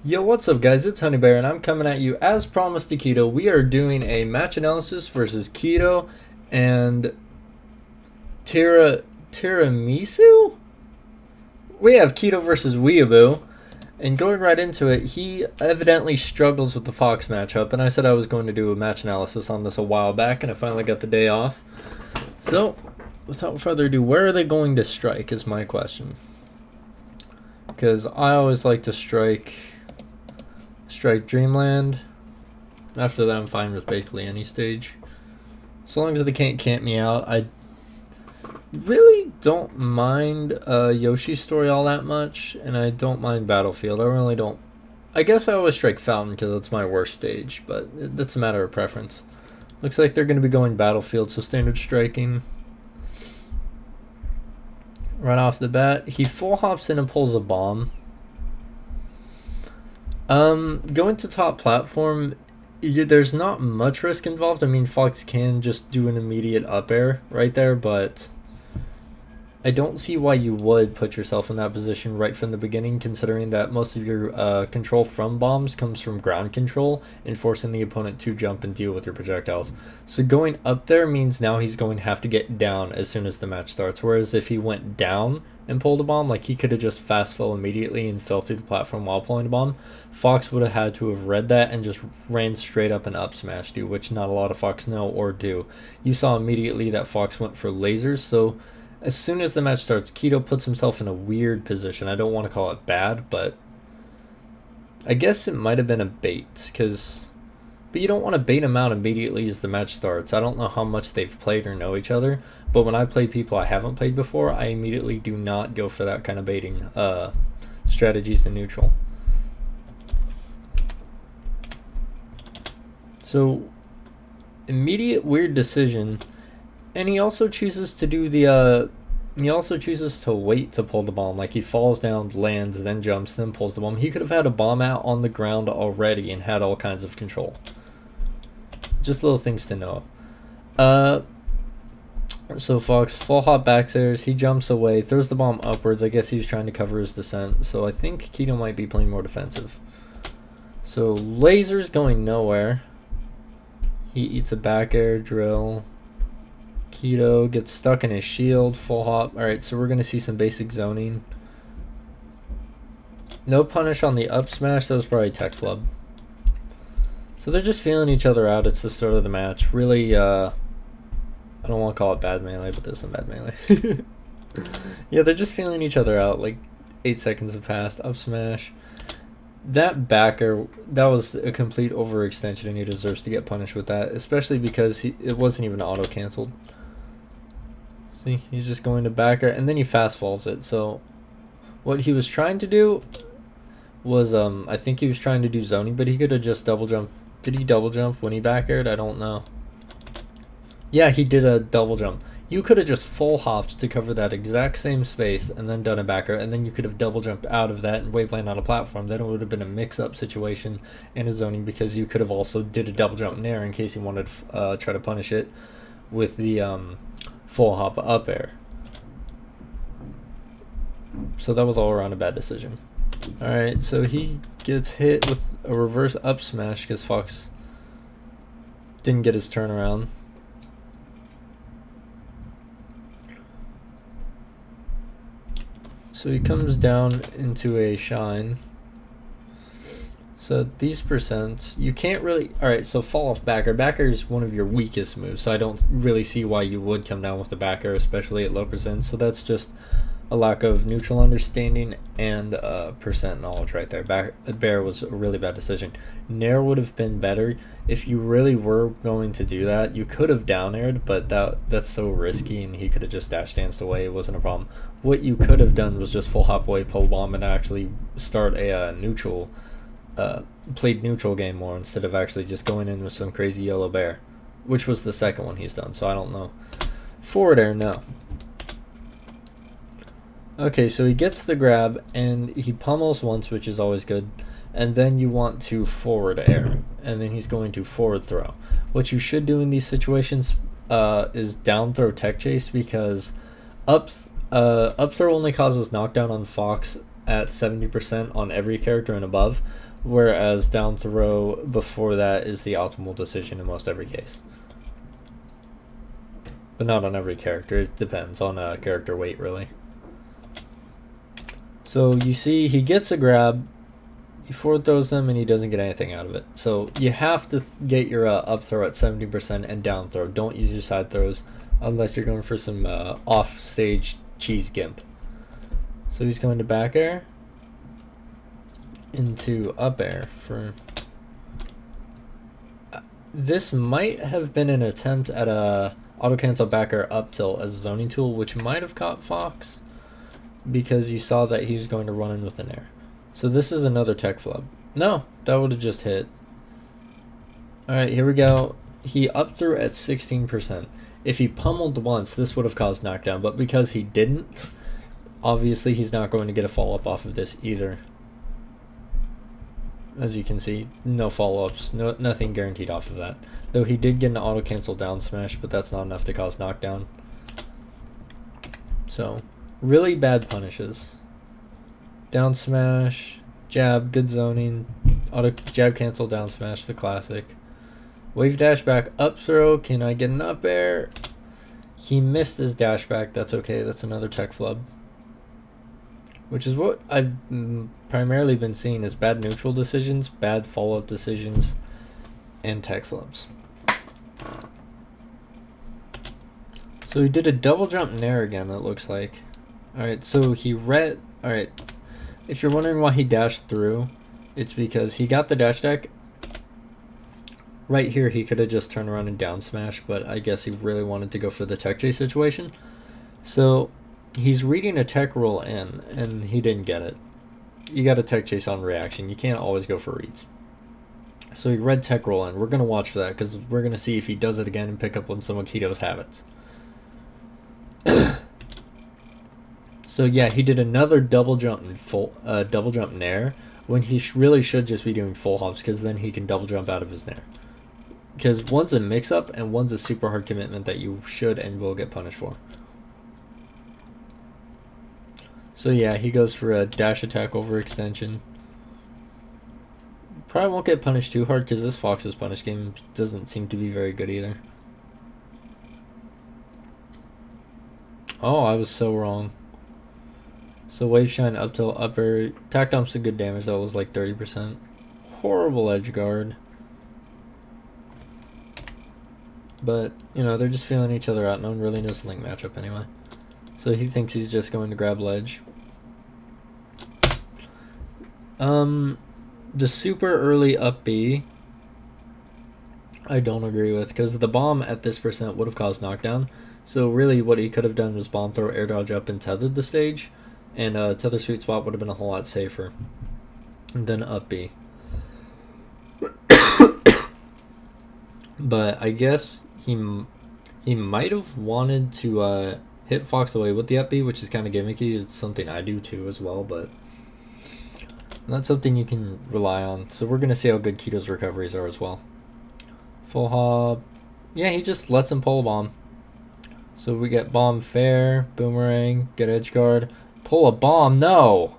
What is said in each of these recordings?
Yo, what's up, guys? It's Honey Bear, and I'm coming at you as promised to Keto. We are doing a match analysis versus Keto and Tiramisu. We have Keto versus Weeaboo, and going right into it, he evidently struggles with the Fox matchup. And I said I was going to do a match analysis on this a while back, and I finally got the day off. So, without further ado, where are they going to strike? Is my question. Because I always like to strike Dreamland. After that, I'm fine with basically any stage. So long as they can't camp me out. I really don't mind Yoshi's story all that much, and I don't mind Battlefield. I really don't. I guess I always strike Fountain because it's my worst stage, but that's a matter of preference. Looks like they're going to be going Battlefield, so standard striking. Right off the bat, he full hops in and pulls a bomb. Going to top platform, there's not much risk involved. I mean, Fox can just do an immediate up air right there, but I don't see why you would put yourself in that position right from the beginning, considering that most of your control from bombs comes from ground control and forcing the opponent to jump and deal with your projectiles. So going up there means now he's going to have to get down as soon as the match starts, whereas if he went down and pulled a bomb, like he could have just fast fell immediately and fell through the platform while pulling a bomb, Fox would have had to have read that and just ran straight up and up smashed you, which not a lot of Fox know or do. You saw immediately that Fox went for lasers, so as soon as the match starts, Keto puts himself in a weird position. I don't want to call it bad, but I guess it might have been a bait, but you don't want to bait him out immediately as the match starts. I don't know how much they've played or know each other, but when I play people I haven't played before, I immediately do not go for that kind of baiting strategies in neutral. So, immediate weird decision. And he also chooses to do he also chooses to wait to pull the bomb. Like he falls down, lands, then jumps, then pulls the bomb. He could have had a bomb out on the ground already and had all kinds of control. Just little things to know. So Fox full hop back airs. He jumps away, throws the bomb upwards. I guess he's trying to cover his descent. So I think Keto might be playing more defensive. So lasers going nowhere. He eats a back air drill. Keto gets stuck in his shield, full hop. Alright, so we're going to see some basic zoning. No punish on the up smash, that was probably tech flub. So they're just feeling each other out. It's the start of the match. Really, I don't want to call it bad melee, but there's some bad melee. Yeah, they're just feeling each other out. Like 8 seconds have passed. Up smash. That backer, that was a complete overextension, and he deserves to get punished with that, especially because it wasn't even auto-canceled. See, he's just going to backer, and then he fast falls it. So what he was trying to do was, I think he was trying to do zoning, but he could have just double jumped. Did he double jump when he back aired? I don't know. Yeah, he did a double jump. You could have just full hopped to cover that exact same space and then done a backer, and then you could have double jumped out of that and waveland on a platform. Then it would have been a mix-up situation and a zoning, because you could have also did a double jump in there in case you wanted to try to punish it with the full hop up air. So that was all around a bad decision. Alright, so he gets hit with a reverse up smash because Fox didn't get his turnaround. So he comes down into a shine. So these percents, you can't really... Alright, so fall off backer. Backer is one of your weakest moves, so I don't really see why you would come down with the backer, especially at low percent. So that's just a lack of neutral understanding and percent knowledge right there. Bear was a really bad decision. Nair would have been better. If you really were going to do that, you could have down aired, but that's so risky, and he could have just dash danced away. It wasn't a problem. What you could have done was just full hop away, pull bomb, and actually start a neutral, played neutral game more instead of actually just going in with some crazy yellow bear, which was the second one he's done, so I don't know. Forward air, no. Okay, so he gets the grab, and he pummels once, which is always good, and then you want to forward air, and then he's going to forward throw. What you should do in these situations is down throw tech chase, because up throw only causes knockdown on Fox at 70% on every character and above, whereas down throw before that is the optimal decision in most every case. But not on every character. It depends on character weight, really. So you see he gets a grab, he forward throws them, and he doesn't get anything out of it. So you have to get your up throw at 70% and down throw. Don't use your side throws unless you're going for some off stage cheese gimp. So he's going to back air into up air for... This might have been an attempt at a auto cancel back air up tilt as a zoning tool, which might have caught Fox because you saw that he was going to run in with an air. So this is another tech flub. No, that would have just hit. Alright, here we go. He up threw at 16%. If he pummeled once, this would have caused knockdown, but because he didn't, obviously he's not going to get a follow-up off of this either. As you can see, no follow-ups, nothing guaranteed off of that. Though he did get an auto-cancel down smash, but that's not enough to cause knockdown. So, really bad punishes. Down smash, jab, good zoning, auto jab cancel, down smash, the classic. Wave dash back, up throw, can I get an up air? He missed his dash back, that's okay, that's another tech flub. Which is what I've primarily been seeing is bad neutral decisions, bad follow-up decisions, and tech flubs. So he did a double jump nair again, it looks like. Alright, so he read... Alright, if you're wondering why he dashed through, it's because he got the dash deck. Right here, he could have just turned around and down smash, but I guess he really wanted to go for the tech chase situation. So... he's reading a tech roll in, and he didn't get it. You got a tech chase on reaction. You can't always go for reads. So he read tech roll in. We're going to watch for that, because we're going to see if he does it again and pick up on some of Keto's habits. So yeah, he did another double jump nair, when he really should just be doing full hops, because then he can double jump out of his nair. Because one's a mix-up, and one's a super hard commitment that you should and will get punished for. So yeah, he goes for a dash attack overextension. Probably won't get punished too hard because this Fox's punish game doesn't seem to be very good either. Oh, I was so wrong. So wave shine up till upper. Tack dump's a good damage. That was like 30%. Horrible edge guard. But, you know, they're just feeling each other out. No one really knows the link matchup anyway. So he thinks he's just going to grab ledge. The super early up B, I don't agree with, because the bomb at this percent would have caused knockdown. So really what he could have done was bomb throw, air dodge up, and tethered the stage. And tether sweet spot would have been a whole lot safer than up B. But I guess he might have wanted to hit Fox away with the up B, which is kind of gimmicky. It's something I do too as well, but that's something you can rely on. So we're going to see how good Keto's recoveries are as well. Full hop. Yeah, he just lets him pull a bomb. So we get bomb fair, boomerang, get edge guard. Pull a bomb, no!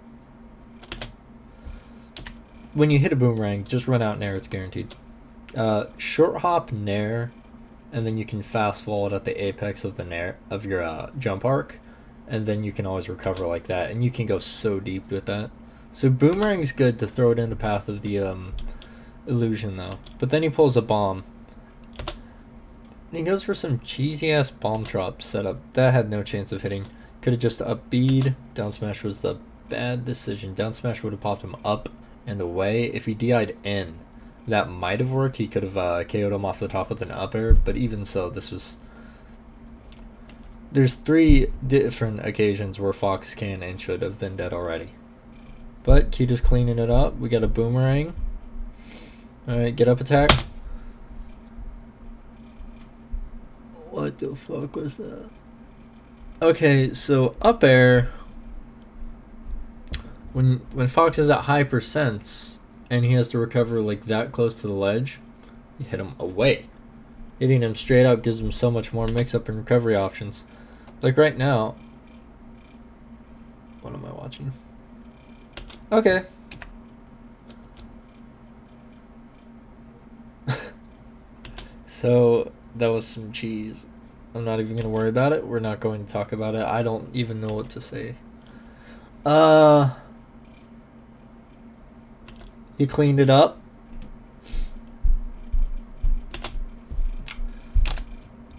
When you hit a boomerang, just run out nair, it's guaranteed. Short hop nair, and then you can fast forward at the apex of the nair of your jump arc, and then you can always recover like that, and you can go so deep with that. So boomerang's good to throw it in the path of the illusion though. But then he pulls a bomb. He goes for some cheesy ass bomb drop setup. That had no chance of hitting. Could have just up B'd. Down smash was the bad decision. Down smash would have popped him up and away. If he DI'd in, that might have worked. He could have KO'd him off the top with an up air. But even so, this was... There's 3 different occasions where Fox can and should have been dead already. But Keto's cleaning it up. We got a boomerang. Alright, get up attack. What the fuck was that? Okay, so up air. When Fox is at high percents and he has to recover like that close to the ledge, you hit him away. Hitting him straight up gives him so much more mix up and recovery options. Like right now. What am I watching? Okay. So that was some cheese. I'm not even gonna worry about it. We're not going to talk about it. I don't even know what to say. Uh, he cleaned it up.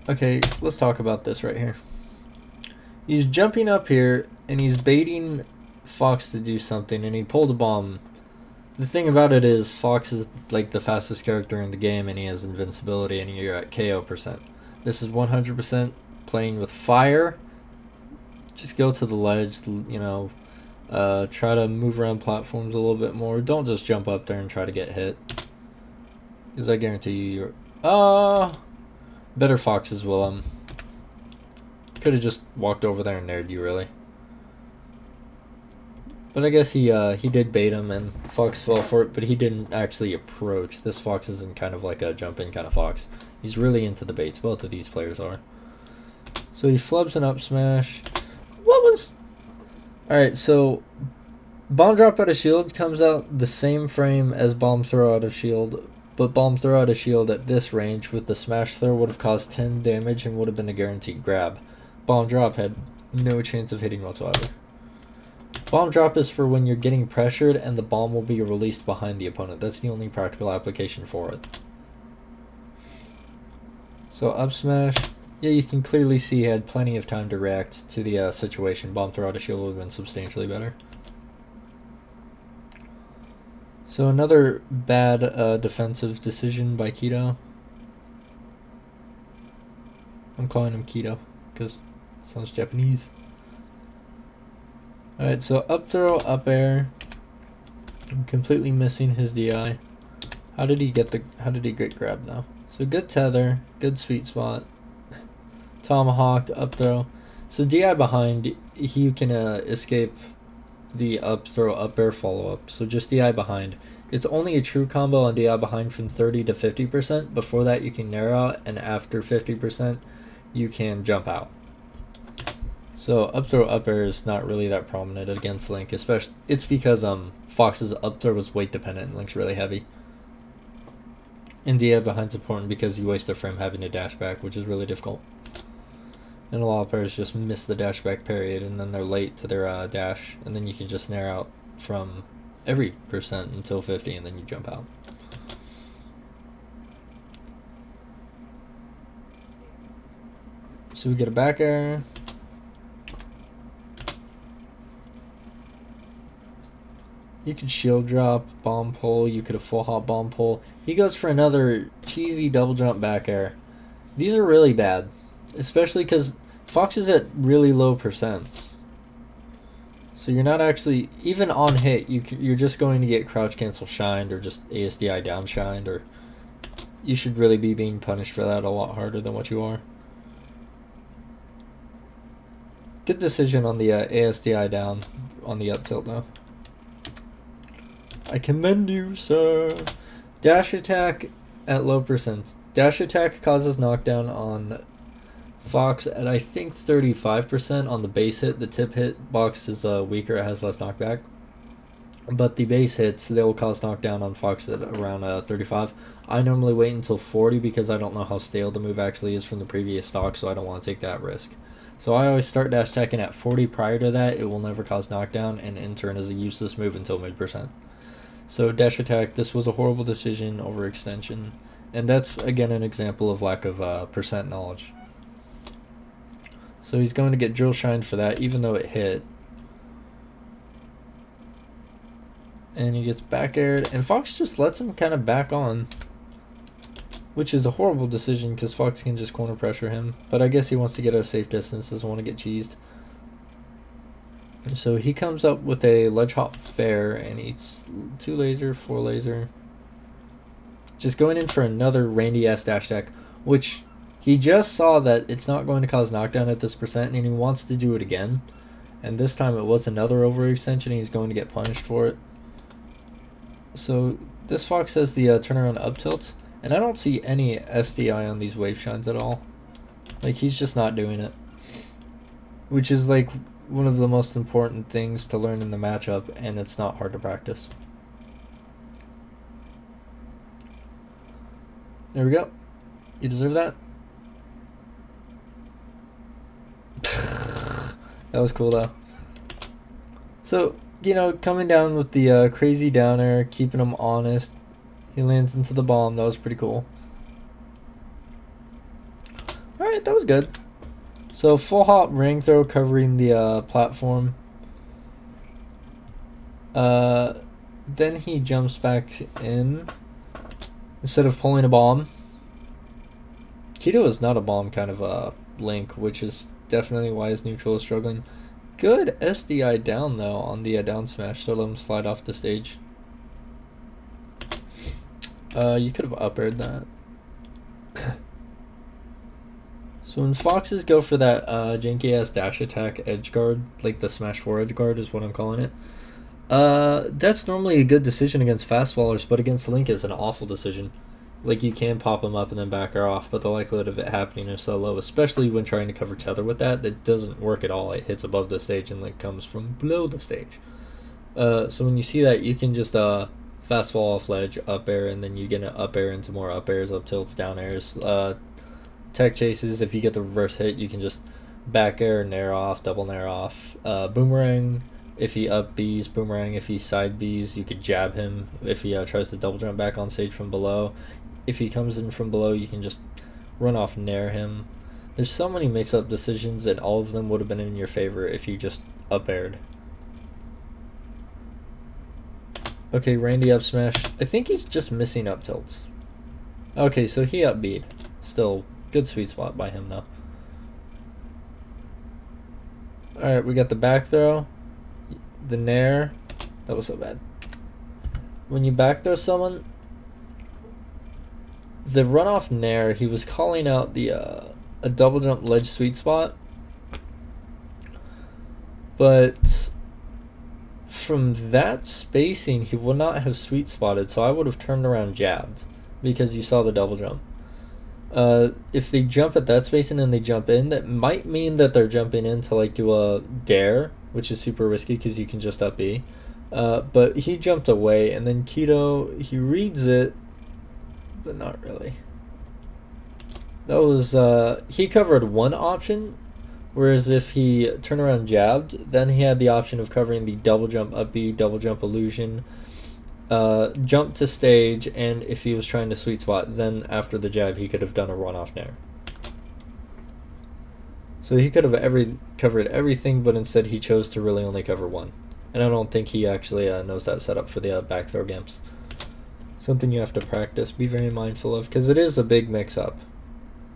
Okay, let's talk about this right here. He's jumping up here and he's baiting Fox to do something, and he pulled a bomb. The thing about it is, Fox is like the fastest character in the game, and he has invincibility, and you're at KO percent. This is 100% playing with fire. Just go to the ledge, you know. Try to move around platforms a little bit more. Don't just jump up there and try to get hit, because I guarantee you, you're better Foxes will could have just walked over there and nared you, really. But I guess he did bait him, and Fox fell for it, but he didn't actually approach. This Fox isn't kind of like a jump-in kind of Fox. He's really into the baits. Both of these players are. So he flubs an up smash. What was... Alright, so bomb drop out of shield comes out the same frame as bomb throw out of shield, but bomb throw out of shield at this range with the smash throw would have caused 10 damage and would have been a guaranteed grab. Bomb drop had no chance of hitting whatsoever. Bomb drop is for when you're getting pressured and the bomb will be released behind the opponent. That's the only practical application for it. So up smash. Yeah, you can clearly see he had plenty of time to react to the situation. Bomb throw out of shield would have been substantially better. So another bad defensive decision by Keto. I'm calling him Keto because it sounds Japanese. Alright, so up throw, up air. I'm completely missing his DI. How did he get grab though? So good tether, good sweet spot. Tomahawked, up throw. So DI behind, he can escape the up throw, up air follow up. So just DI behind. It's only a true combo on DI behind from 30 to 50%. Before that you can narrow out, and after 50% you can jump out. So up throw up air is not really that prominent against Link, especially it's because Fox's up throw was weight dependent and Link's really heavy. And DI behind's important because you waste a frame having to dash back, which is really difficult. And a lot of players just miss the dash back period and then they're late to their dash, and then you can just snare out from every percent until 50 and then you jump out. So we get a back air. You could shield drop, bomb pull, you could have full hop bomb pull. He goes for another cheesy double jump back air. These are really bad, especially because Fox is at really low percents. So you're not actually, even on hit, you're just going to get crouch cancel shined or just ASDI down shined, or you should really be being punished for that a lot harder than what you are. Good decision on the ASDI down on the up tilt though. I commend you, sir. Dash attack at low percents. Dash attack causes knockdown on Fox at I think 35% on the base hit. The tip hit box is weaker, it has less knockback. But the base hits, they will cause knockdown on Fox at around 35. I normally wait until 40 because I don't know how stale the move actually is from the previous stock, so I don't want to take that risk. So I always start dash attacking at 40 prior to that. It will never cause knockdown, and in turn is a useless move until mid-percent. So dash attack, this was a horrible decision, overextension. And that's, again, an example of lack of percent knowledge. So he's going to get drill shined for that, even though it hit. And he gets back aired, and Fox just lets him kind of back on. Which is a horrible decision, because Fox can just corner pressure him. But I guess he wants to get a safe distance, doesn't want to get cheesed. So he comes up with a ledge hop fair and eats 2 laser, 4 laser. Just going in for another Randy-ass dash attack, which he just saw that it's not going to cause knockdown at this percent, and he wants to do it again. And this time it was another overextension, and he's going to get punished for it. So this Fox has the turnaround up tilts, and I don't see any SDI on these wave shines at all. Like, he's just not doing it. Which is like one of the most important things to learn in the matchup, and it's not hard to practice. There we go. You deserve that. That was cool though. So, you know, coming down with the crazy downer, keeping him honest. He lands into the bomb. That was pretty cool. Alright, that was good. So, full hop ring throw covering the platform. Then he jumps back in instead of pulling a bomb. Keto is not a bomb kind of link, which is definitely why his neutral is struggling. Good SDI down though on the down smash to let him slide off the stage. You could have up aired that. So when foxes go for that janky ass dash attack edge guard, like the smash 4 edge guard is what I'm calling it. That's normally a good decision against fast fallers, but against Link is an awful decision. Like, you can pop him up and then back her off, but the likelihood of it happening is so low, especially when trying to cover tether with that. That doesn't work at all. It hits above the stage and Link comes from below the stage. So when you see that, you can just fast fall off ledge, up air, and then you get an up air into more up airs, up tilts, down airs. Tech chases, if you get the reverse hit, you can just back air, nair off, double nair off. Boomerang, if he up B's, boomerang, if he side B's, you could jab him if he tries to double jump back on stage from below. If he comes in from below, you can just run off nair him. There's so many mix-up decisions, and all of them would have been in your favor if you just up aired. Okay, Randy up smash. I think he's just missing up tilts. Okay, so he up B'd. Still, good sweet spot by him though. Alright, we got the back throw. The nair. That was so bad. When you back throw someone, the runoff nair, he was calling out the a double jump ledge sweet spot, but from that spacing he would not have sweet spotted, so I would have turned around jabbed because you saw the double jump. If they jump at that spacing and they jump in, that might mean that they're jumping in to like do a dare, which is super risky because you can just up B. But he jumped away, and then Keto, he reads it, but not really. That was, he covered one option, whereas if he turned around jabbed, then he had the option of covering the double jump up B, double jump illusion, jump to stage, and if he was trying to sweet spot, then after the jab he could have done a run-off nair. So he could have covered everything, but instead he chose to really only cover one. And I don't think he actually knows that setup for the back throw gimps. Something you have to practice, be very mindful of, because it is a big mix-up.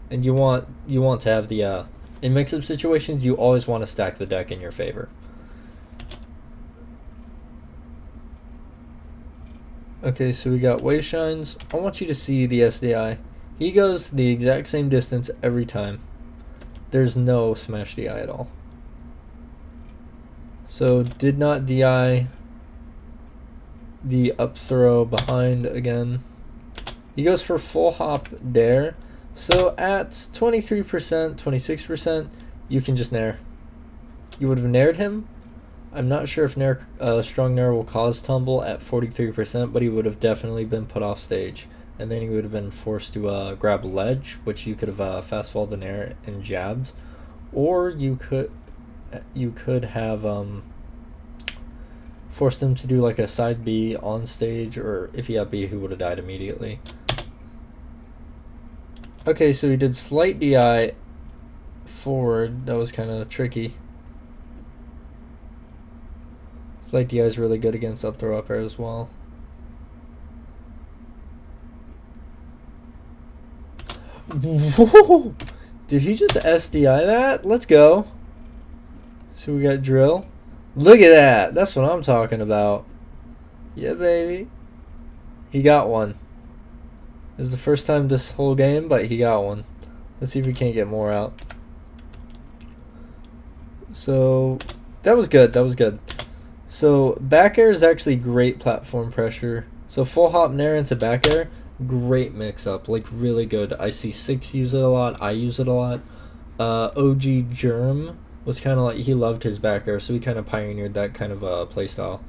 And you want to have the, in mix-up situations, you always want to stack the deck in your favor. Okay, so we got wave shines. I want you to see the SDI. He goes the exact same distance every time. There's no smash DI at all. So did not DI the up throw behind again. He goes for full hop dare. So at 23%, 26%, you can just nair. You would have naired him. I'm not sure if nair, strong nair will cause tumble at 43%, but he would have definitely been put off stage. And then he would have been forced to grab ledge, which you could have fast falled the nair and jabbed. Or you could have forced him to do like a side B on stage, or if he had B, he would have died immediately. Okay, so he did slight DI forward. That was kind of tricky. Slight DI is really good against up throw up air as well. Whoa! Did he just SDI that? Let's go. So we got drill. Look at that. That's what I'm talking about. Yeah, baby. He got one. This is the first time this whole game, but he got one. Let's see if we can't get more out. So that was good. That was good. So back air is actually great platform pressure. So full hop nair into back air, great mix up, like really good. I see 6 use it a lot. I use it a lot. OG Germ was kind of like, he loved his back air, so he kind of pioneered that kind of play style.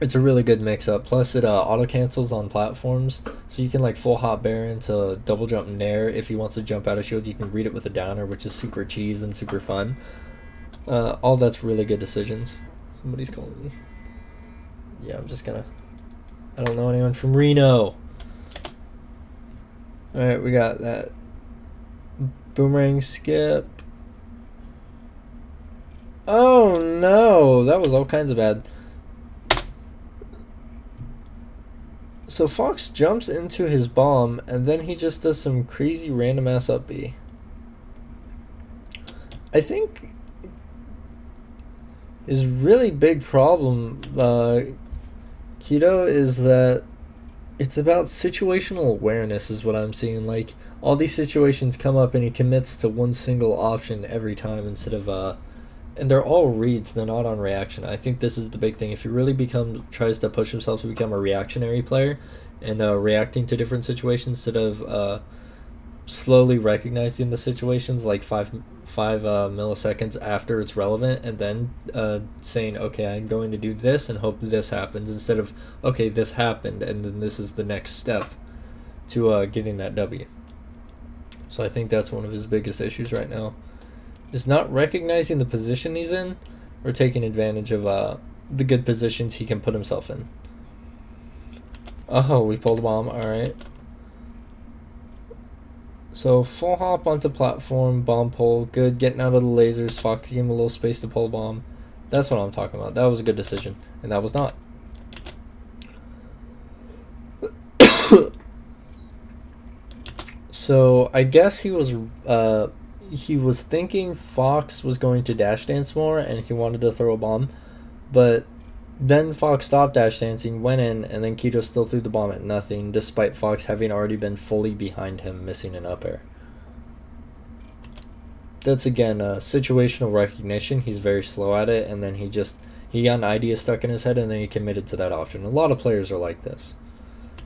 It's a really good mix-up. Plus, it auto-cancels on platforms, so you can like full hop bear into double jump nair. If he wants to jump out of shield, you can read it with a downer, which is super cheese and super fun. All that's really good decisions. Somebody's calling me. Yeah, I'm just gonna... I don't know anyone from Reno. Alright, we got that. Boomerang skip. Oh no, that was all kinds of bad. So Fox jumps into his bomb, and then he just does some crazy random ass up B. I think his really big problem, Keto, is that it's about situational awareness is what I'm seeing. Like, all these situations come up and he commits to one single option every time instead of and they're all reads, they're not on reaction. I think this is the big thing. If he really tries to push himself to become a reactionary player and reacting to different situations instead of slowly recognizing the situations like five milliseconds after it's relevant, and then saying, okay, I'm going to do this and hope this happens, instead of, okay, this happened and then this is the next step to getting that W. So I think that's one of his biggest issues right now, is not recognizing the position he's in or taking advantage of the good positions he can put himself in. Oh, we pulled a bomb. Alright. So full hop onto platform, bomb pull, good. Getting out of the lasers, Fox gave him a little space to pull a bomb. That's what I'm talking about. That was a good decision, and that was not. So I guess he was thinking Fox was going to dash dance more, and he wanted to throw a bomb, but then Fox stopped dash dancing, went in, and then Keto still threw the bomb at nothing, despite Fox having already been fully behind him, missing an up air. That's, again, situational recognition. He's very slow at it, and then he got an idea stuck in his head, and then he committed to that option. A lot of players are like this.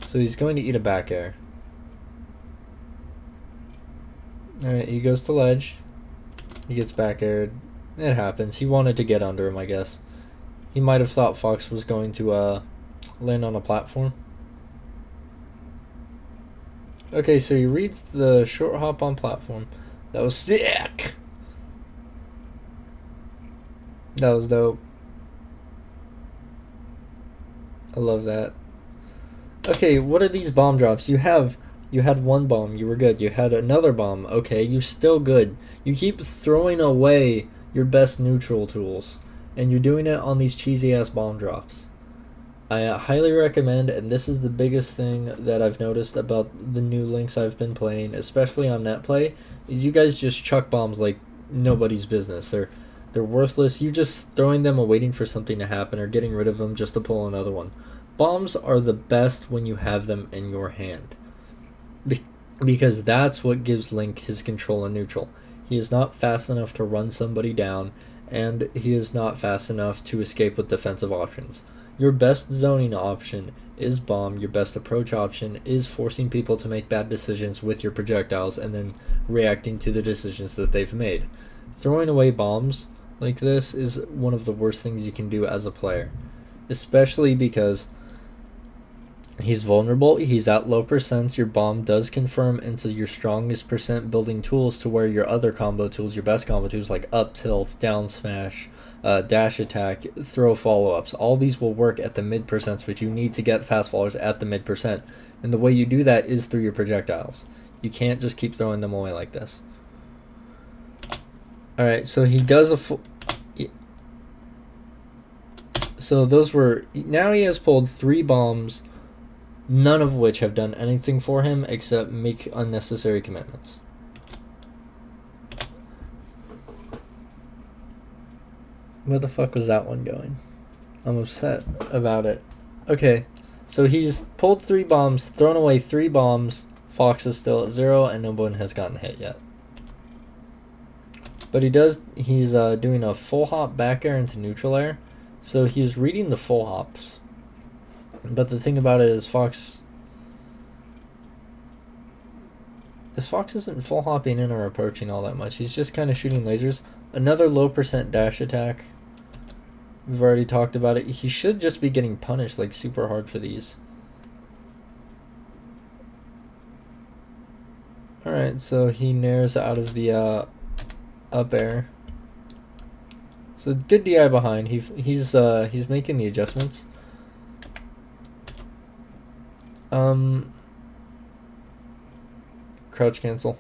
So he's going to eat a back air. Alright, he goes to ledge. He gets back aired. It happens. He wanted to get under him, I guess. He might have thought Fox was going to land on a platform. Okay, so he reads the short hop on platform. That was sick! That was dope. I love that. Okay, what are these bomb drops? You had one bomb, you were good. You had another bomb, okay, you're still good. You keep throwing away your best neutral tools, and you're doing it on these cheesy ass bomb drops. I highly recommend, and this is the biggest thing that I've noticed about the new links I've been playing, especially on netplay, is you guys just chuck bombs like nobody's business. They're worthless. You're just throwing them and waiting for something to happen, or getting rid of them just to pull another one. Bombs are the best when you have them in your hand, because that's what gives Link his control in neutral. He is not fast enough to run somebody down, and he is not fast enough to escape with defensive options. Your best zoning option is bomb. Your best approach option is forcing people to make bad decisions with your projectiles and then reacting to the decisions that they've made. Throwing away bombs like this is one of the worst things you can do as a player, especially because he's vulnerable, he's at low percents. Your bomb does confirm into your strongest percent building tools, to where your other combo tools, your best combo tools like up tilt, down smash, dash attack, throw follow-ups, all these will work at the mid percents, but you need to get fast followers at the mid percent, and the way you do that is through your projectiles. You can't just keep throwing them away like this. Alright, so he does a full... So those were... Now he has pulled 3 bombs, none of which have done anything for him except make unnecessary commitments. Where the fuck was that one going? I'm upset about it. Okay, so he's pulled 3 bombs, thrown away 3 bombs. Fox is still at 0, and no one has gotten hit yet. But he's doing a full hop back air into neutral air, so he's reading the full hops. But the thing about it is Fox isn't full hopping in or approaching all that much. He's just kind of shooting lasers. Another low percent dash attack. We've already talked about it. He should just be getting punished like super hard for these. Alright, so he nares out of the up air. So good DI behind. He's making the adjustments. Crouch cancel.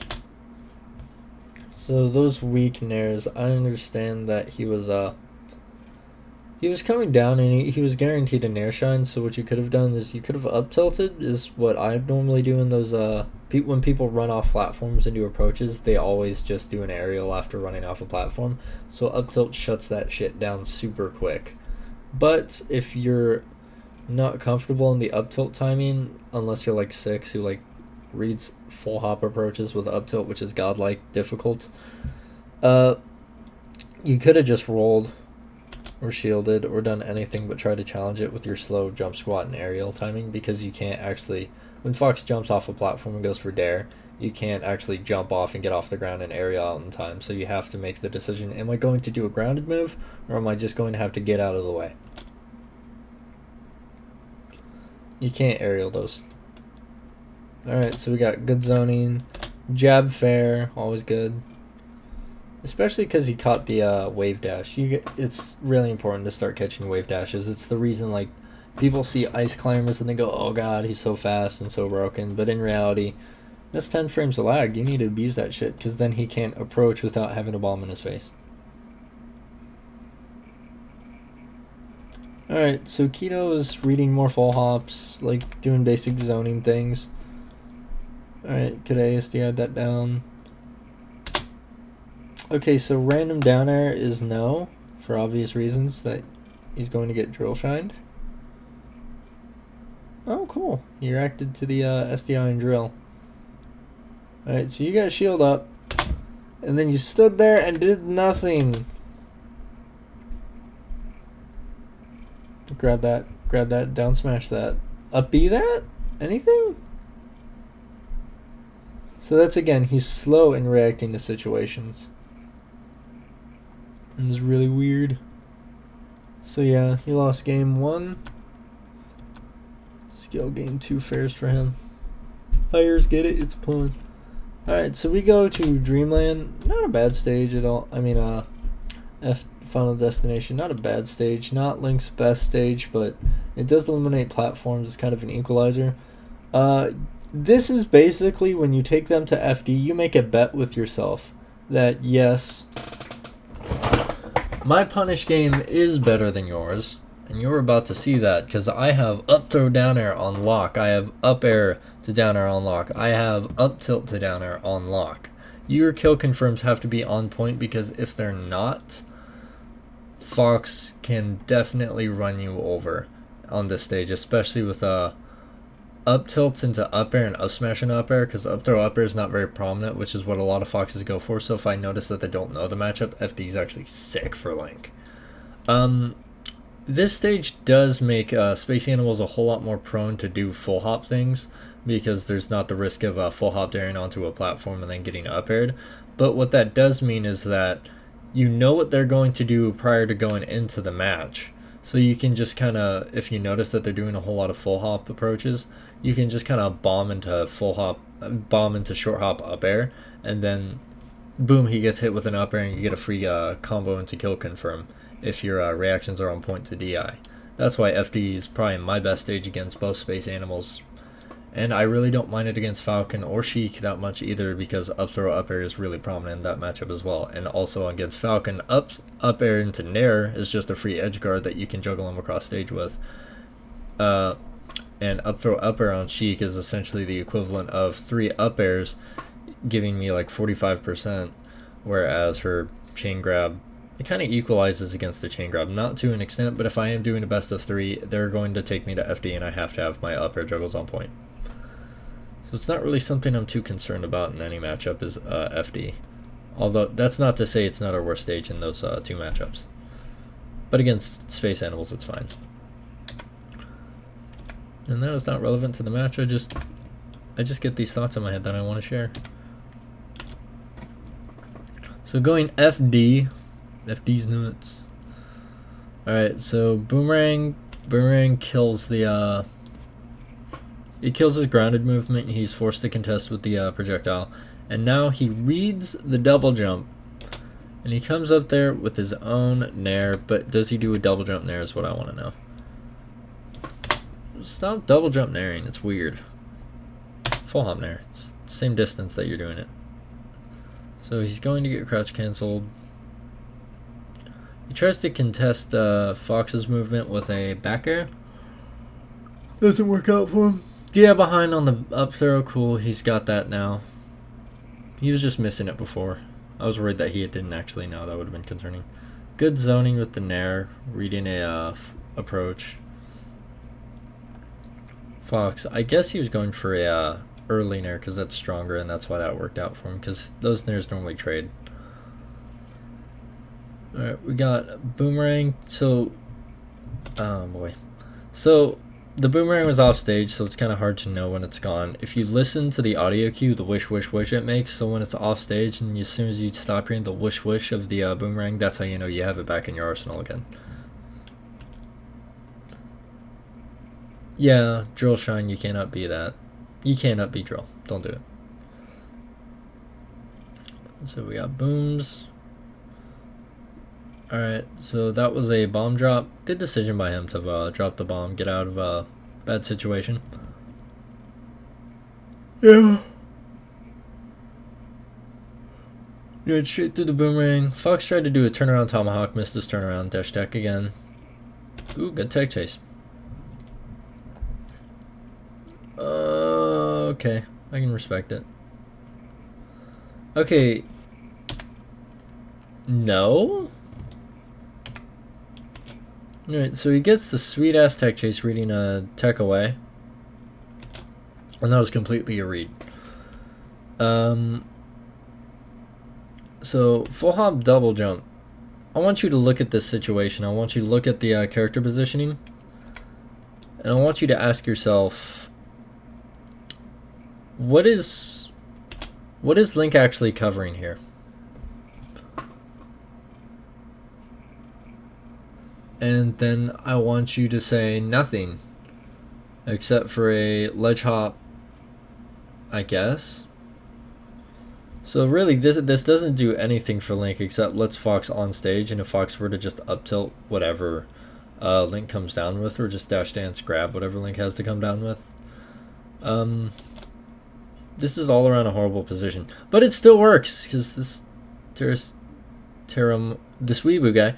So those weak nairs, I understand that he was coming down and he was guaranteed a nair shine. So what you could have done is you could have up tilted, is what I normally do in those when people run off platforms and do approaches, they always just do an aerial after running off a platform. So up tilt shuts that shit down super quick. But if you're not comfortable in the up tilt timing, unless you're like 6 who like reads full hop approaches with up tilt, which is godlike difficult, you could have just rolled or shielded or done anything but try to challenge it with your slow jump squat and aerial timing, because you can't actually, when Fox jumps off a platform and goes for dare, you can't actually jump off and get off the ground and aerial out in time. So you have to make the decision, am I going to do a grounded move or am I just going to have to get out of the way? You can't aerial those. Alright, so we got good zoning. Jab fair, always good. Especially because he caught the wave dash. It's really important to start catching wave dashes. It's the reason like people see ice climbers and they go, oh god, he's so fast and so broken. But in reality, that's 10 frames of lag. You need to abuse that shit, because then he can't approach without having a bomb in his face. Alright, so Keto is reading more full hops, like doing basic zoning things. Alright, could ASD add that down? Okay, so random down air is no, for obvious reasons, that he's going to get drill shined. Oh, cool. He reacted to the SDI and drill. Alright, so you got shield up, and then you stood there and did nothing. Grab that, down smash that. Up B that? Anything? So that's, again, he's slow in reacting to situations. And it's really weird. So yeah, he lost game 1. Skill game 2 fares for him. Fires, get it? It's pun. Alright, so we go to Dreamland. Not a bad stage at all. I mean, F Final Destination. Not a bad stage. Not Link's best stage, but it does eliminate platforms. It's kind of an equalizer. This is basically when you take them to FD, you make a bet with yourself that yes, my punish game is better than yours, and you're about to see that, because I have up throw down air on lock, I have up air to down air on lock, I have up tilt to down air on lock. Your kill confirms have to be on point, because if they're not, Fox can definitely run you over on this stage, especially with up tilts into up air and up smash and up air, because up throw up air is not very prominent, which is what a lot of Foxes go for. So if I notice that they don't know the matchup, FD is actually sick for Link. This stage does make Space Animals a whole lot more prone to do full hop things, because there's not the risk of full hop daring onto a platform and then getting up aired. But what that does mean is that you know what they're going to do prior to going into the match. So you can just kind of, if you notice that they're doing a whole lot of full hop approaches, you can just kind of bomb into short hop up air, and then boom, he gets hit with an up air and you get a free combo into kill confirm if your reactions are on point to DI. That's why FD is probably my best stage against both Space Animals. And I really don't mind it against Falcon or Sheik that much either, because up throw up air is really prominent in that matchup as well. And also against Falcon, up air into nair is just a free edge guard that you can juggle him across stage with. And up throw up air on Sheik is essentially the equivalent of 3 up airs, giving me like 45%, whereas her chain grab, it kind of equalizes against the chain grab, not to an extent, but if I am doing a best of 3, they're going to take me to FD and I have to have my up air juggles on point. So it's not really something I'm too concerned about in any matchup is FD. Although that's not to say it's not our worst stage in those 2 matchups. But against Space Animals it's fine. And that is not relevant to the match. I just get these thoughts in my head that I want to share. So going FD, FD's nuts. Alright, so Boomerang kills the, he kills his grounded movement. He's forced to contest with the projectile. And now he reads the double jump. And he comes up there with his own nair. But does he do a double jump nair is what I want to know. Stop double jump nairing. It's weird. Full hop nair. It's the same distance that you're doing it. So he's going to get crouch canceled. He tries to contest Fox's movement with a back air. Doesn't work out for him. Yeah, behind on the up throw. Cool, he's got that now. He was just missing it before. I was worried that he didn't actually know. That would have been concerning. Good zoning with the nair. Reading a approach. Fox, I guess he was going for a early nair because that's stronger, and that's why that worked out for him, because those nairs normally trade. Alright, we got Boomerang. So, oh boy. So, the Boomerang was off stage, so it's kind of hard to know when it's gone. If you listen to the audio cue, the whoosh whoosh whoosh it makes, so when it's off stage, and as soon as you stop hearing the whoosh whoosh of the Boomerang, that's how you know you have it back in your arsenal again. Yeah, Drill Shine, you cannot be that. You cannot be Drill. Don't do it. So we got Booms. Alright, so that was a bomb drop. Good decision by him to drop the bomb, get out of a bad situation. Yeah. Right, straight through the Boomerang. Fox tried to do a turnaround tomahawk, missed his turnaround dash deck again. Ooh, good tech chase. Okay, I can respect it. Okay. No? Alright, so he gets the sweet ass tech chase reading a tech away. And that was completely a read. So, full hop double jump. I want you to look at this situation. I want you to look at the character positioning. And I want you to ask yourself, what is Link actually covering here? And then I want you to say nothing, except for a ledge hop, I guess. So really, this doesn't do anything for Link except lets Fox on stage, and if Fox were to just up tilt whatever Link comes down with, or just dash dance grab whatever Link has to come down with. This is all around a horrible position, but it still works because this Weeaboo guy,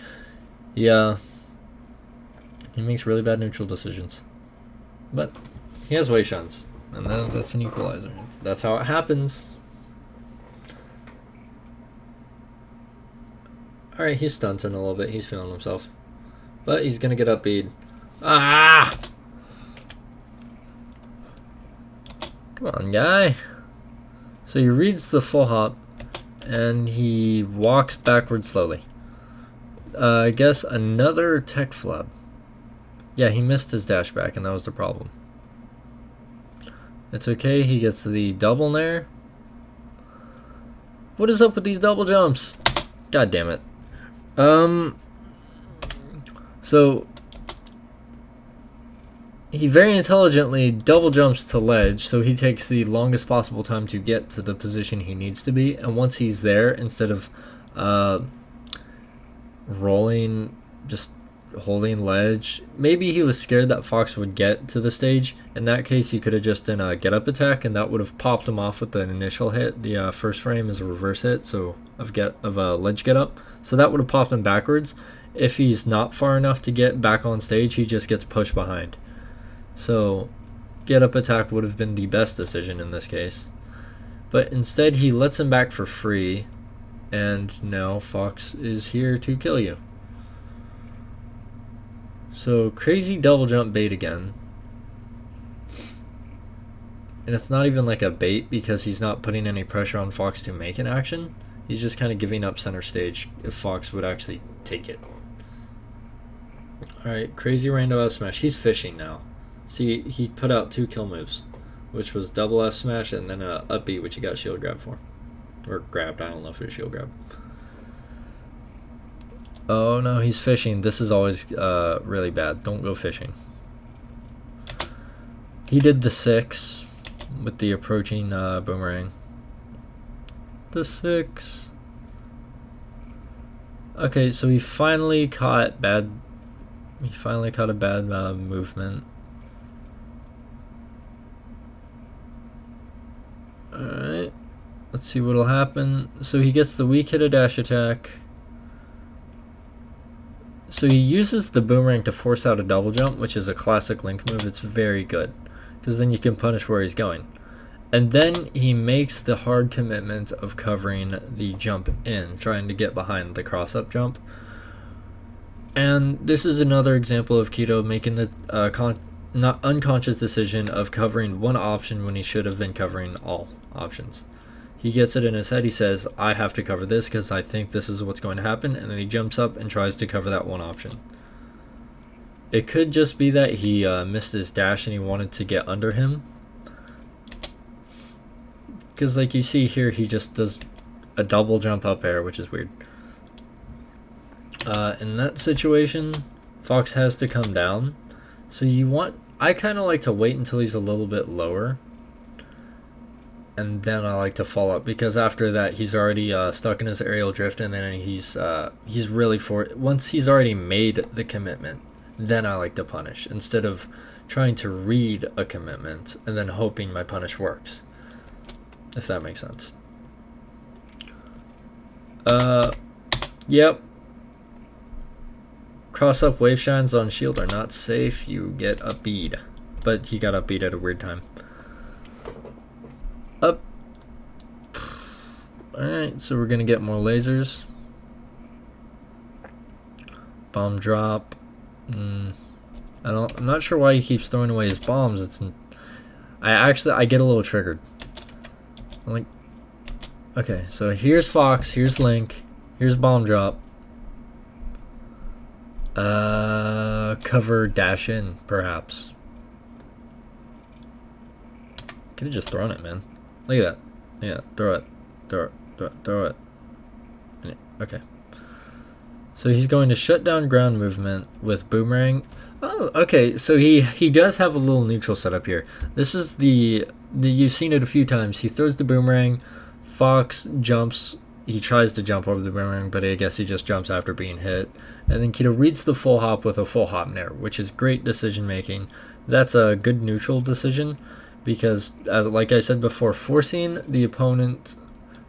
yeah, he makes really bad neutral decisions, but he has way shuns, and that's an equalizer. That's how it happens. All right, he's stunting a little bit. He's feeling himself, but he's gonna get up bead. Ah! Come on, guy. So he reads the full hop, and he walks backwards slowly. I guess another tech flub. Yeah, he missed his dash back, and that was the problem. It's okay, he gets the double nair. What is up with these double jumps? God damn it. So he very intelligently double jumps to ledge, so he takes the longest possible time to get to the position he needs to be, and once he's there, instead of rolling, just holding ledge, maybe he was scared that Fox would get to the stage. In that case, he could have just done a get up attack, and that would have popped him off with the initial hit. The first frame is a reverse hit, so of a ledge get up, so that would have popped him backwards. If he's not far enough to get back on stage, he just gets pushed behind. So, get up attack would have been the best decision in this case. But instead, he lets him back for free, and now Fox is here to kill you. So, crazy double jump bait again. And it's not even like a bait because he's not putting any pressure on Fox to make an action. He's just kind of giving up center stage if Fox would actually take it. Alright, crazy rando F smash. He's fishing now. See, he put out 2 kill moves, which was double F smash and then a up B, which he got shield grab for. Or grabbed, I don't know if it was shield grab. Oh no, he's fishing. This is always really bad. Don't go fishing. He did the 6 with the approaching boomerang. The 6. Okay, so he finally caught bad. He finally caught a bad movement. Alright. Let's see what'll happen. So he gets the weak hit a dash attack. So he uses the boomerang to force out a double jump, which is a classic Link move. It's very good, because then you can punish where he's going. And then he makes the hard commitment of covering the jump in, trying to get behind the cross-up jump. And this is another example of Keto making the not unconscious decision of covering one option when he should have been covering all options. He gets it in his head. He says, I have to cover this because I think this is what's going to happen. And then he jumps up and tries to cover that one option. It could just be that he missed his dash and he wanted to get under him. Because like you see here, he just does a double jump up air, which is weird. In that situation, Fox has to come down. So I kind of like to wait until he's a little bit lower. And then I like to fall up, because after that he's already stuck in his aerial drift, and then he's really once he's already made the commitment, then I like to punish instead of trying to read a commitment and then hoping my punish works, if that makes sense. Yep. Cross up wave shines on shield are not safe. You get a bead, but he got upbeat at a weird time. Up. Alright, so we're gonna get more lasers. Bomb drop. I'm not sure why he keeps throwing away his bombs. I get a little triggered. I'm like, okay, so here's Fox, here's Link, here's bomb drop. Cover dash in, perhaps. Could have just thrown it, man. Look at that. Yeah, throw it. Okay. So he's going to shut down ground movement with boomerang. Oh, okay. So he does have a little neutral setup here. This is you've seen it a few times. He throws the boomerang. Fox jumps. He tries to jump over the boomerang, but I guess he just jumps after being hit. And then Keto reads the full hop with a full hop nair, which is great decision making. That's a good neutral decision. Because, like I said before, forcing the opponent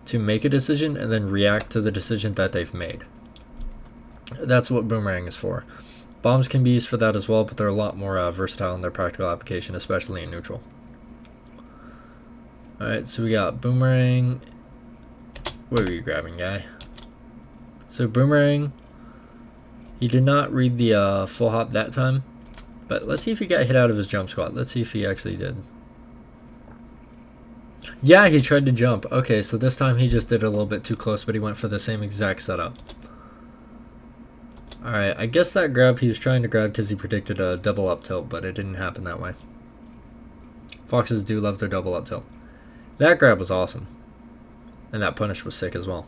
to make a decision and then react to the decision that they've made. That's what boomerang is for. Bombs can be used for that as well, but they're a lot more versatile in their practical application, especially in neutral. Alright, so we got boomerang. What were you grabbing, guy? So boomerang. He did not read the full hop that time. But let's see if he got hit out of his jump squat. Let's see if he actually did. Yeah, he tried to jump. Okay, so this time he just did it a little bit too close, but he went for the same exact setup. Alright, I guess that grab he was trying to grab because he predicted a double up tilt, but it didn't happen that way. Foxes do love their double up tilt. That grab was awesome. And that punish was sick as well.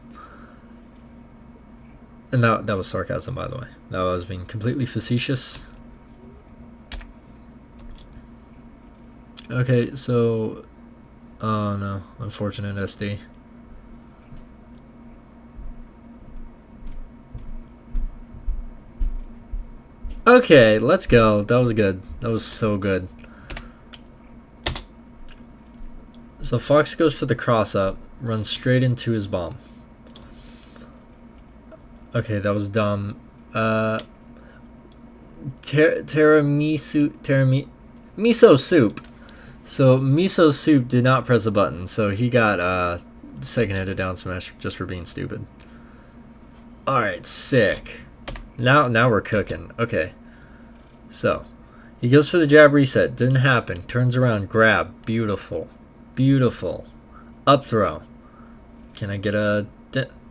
And that was sarcasm, by the way. That was being completely facetious. Okay, so... Oh no, unfortunate SD. Okay, let's go. That was good. That was so good. So Fox goes for the cross up, runs straight into his bomb. Okay, that was dumb. Miso soup. So Miso Soup did not press a button, so he got second-handed down smash just for being stupid. Alright, sick. Now we're cooking. Okay. So, he goes for the jab reset. Didn't happen. Turns around, grab. Beautiful. Beautiful. Up throw. Can I get a...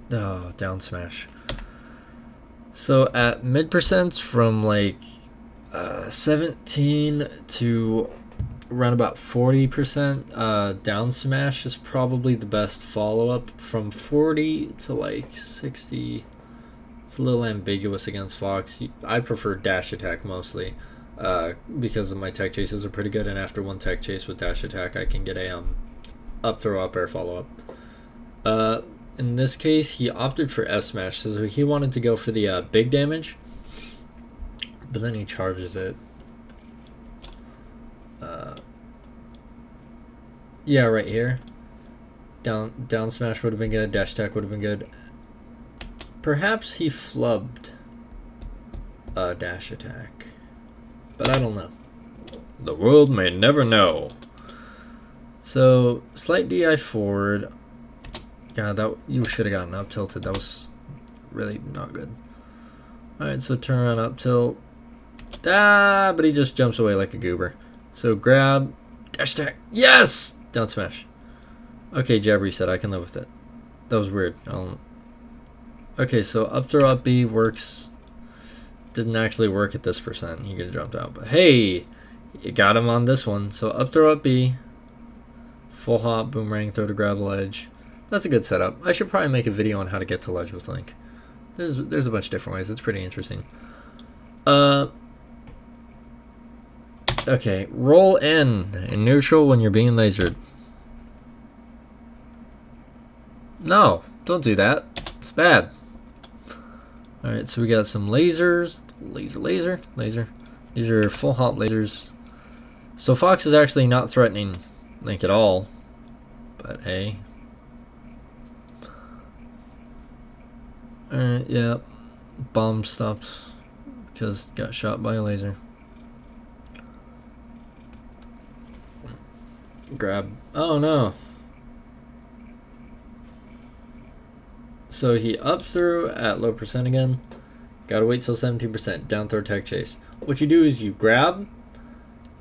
down smash. So, at mid-percents from like 17 to... around about 40%, down smash is probably the best follow-up. From 40 to like 60, It's a little ambiguous against Fox. I prefer dash attack mostly, because of my tech chases are pretty good, and after one tech chase with dash attack, I can get a up throw up air follow up. In this case, he opted for F smash, so he wanted to go for the big damage, but then he charges it. Yeah, right here. Down smash would have been good. Dash attack would have been good. Perhaps he flubbed a dash attack, but I don't know. The world may never know. So slight DI forward. God, that you should have gotten up tilted. That was really not good. All right, so turn around up tilt. But he just jumps away like a goober. So grab, dash attack. Yes, down smash. Okay, jab reset. I can live with it. That was weird. Okay, so up throw up B works. Didn't actually work at this percent. He could have jumped out, but hey, you got him on this one. So up throw up B, full hop, boomerang, throw to grab ledge. That's a good setup. I should probably make a video on how to get to ledge with Link. There's a bunch of different ways. It's pretty interesting. Okay, roll in neutral when you're being lasered. No, don't do that. It's bad. Alright, so we got some lasers. Laser. These are full hop lasers. So Fox is actually not threatening Link at all. But hey. Alright, yeah. Bomb stopped because got shot by a laser. Grab. Oh no. So he up through at low percent again. Gotta wait till 17%. Down throw tech chase. What you do is you grab,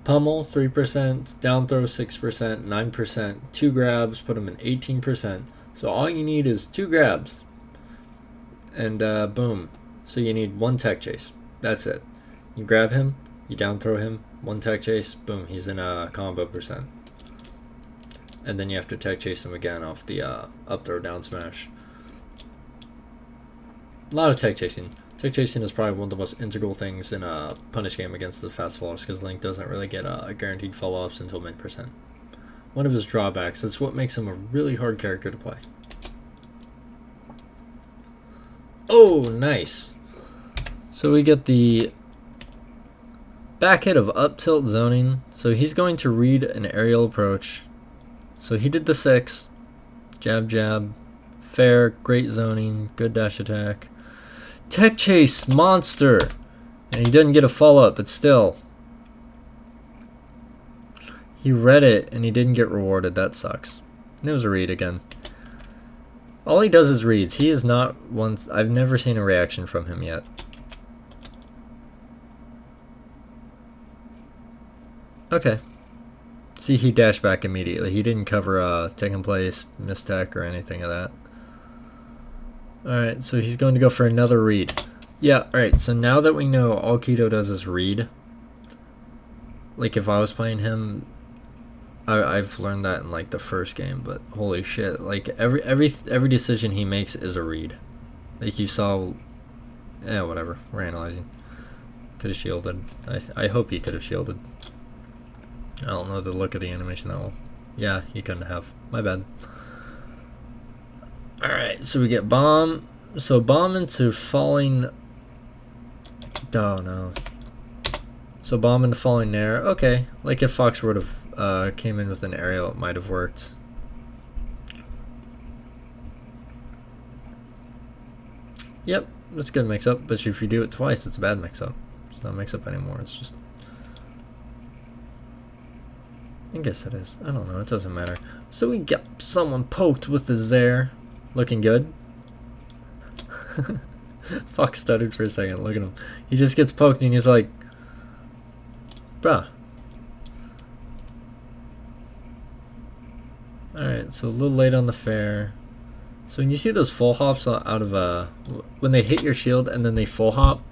pummel 3%, down throw 6%, 9%, 2 grabs, put them in 18%. So all you need is 2 grabs. And boom. So you need 1 tech chase. That's it. You grab him, you down throw him, 1 tech chase, boom, he's in a combo percent. And then you have to tech chase him again off the up throw down smash. A lot of tech chasing. Tech chasing is probably one of the most integral things in a punish game against the fast fallers because Link doesn't really get guaranteed follow-ups until mid-percent. One of his drawbacks. It's what makes him a really hard character to play. Oh, nice. So we get the back hit of up tilt zoning. So he's going to read an aerial approach. So he did the 6. Jab, jab. Fair, great zoning, good dash attack. Tech chase, monster! And he didn't get a follow-up, but still. He read it, and he didn't get rewarded. That sucks. And it was a read again. All he does is reads. He is not once... I've never seen a reaction from him yet. Okay. See, he dashed back immediately. He didn't cover taking place, mistech, or anything of that. Alright, so he's going to go for another read. Yeah, alright, so now that we know all Keto does is read, like if I was playing him, I've learned that in like the first game, but holy shit, like every decision he makes is a read. Like you saw, yeah, whatever, we're analyzing. Could have shielded. I hope he could have shielded. I don't know the look of the animation that well. Yeah, he couldn't have. My bad. Alright, so we get bomb. So bomb into falling. Oh no. So bomb into falling nair. Okay. Like if Fox would have came in with an aerial, it might have worked. Yep, that's a good mix up. But if you do it twice, it's a bad mix up. It's not a mix up anymore. It's just. I guess it is. I don't know. It doesn't matter. So we get someone poked with the Zaire. Looking good. Fox stuttered for a second. Look at him. He just gets poked and he's like, bruh. Alright, so a little late on the fair. So when you see those full hops out of when they hit your shield and then they full hop,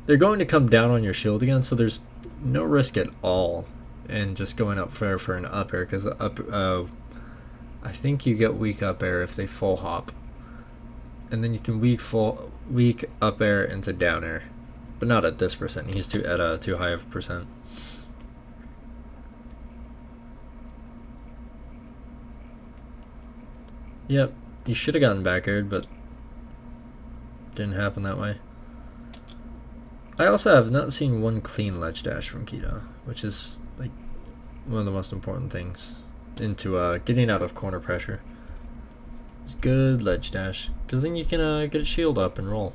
they're going to come down on your shield again, so there's no risk at all in just going up fair for an up air, because I think you get weak up air if they full hop. And then you can weak full weak up air into down air, but not at this percent. He's at a too high of percent. Yep, you should have gotten back aired, but didn't happen that way. I also have not seen one clean ledge dash from Keto, which is like one of the most important things into getting out of corner pressure. It's good ledge dash, because then you can get a shield up and roll.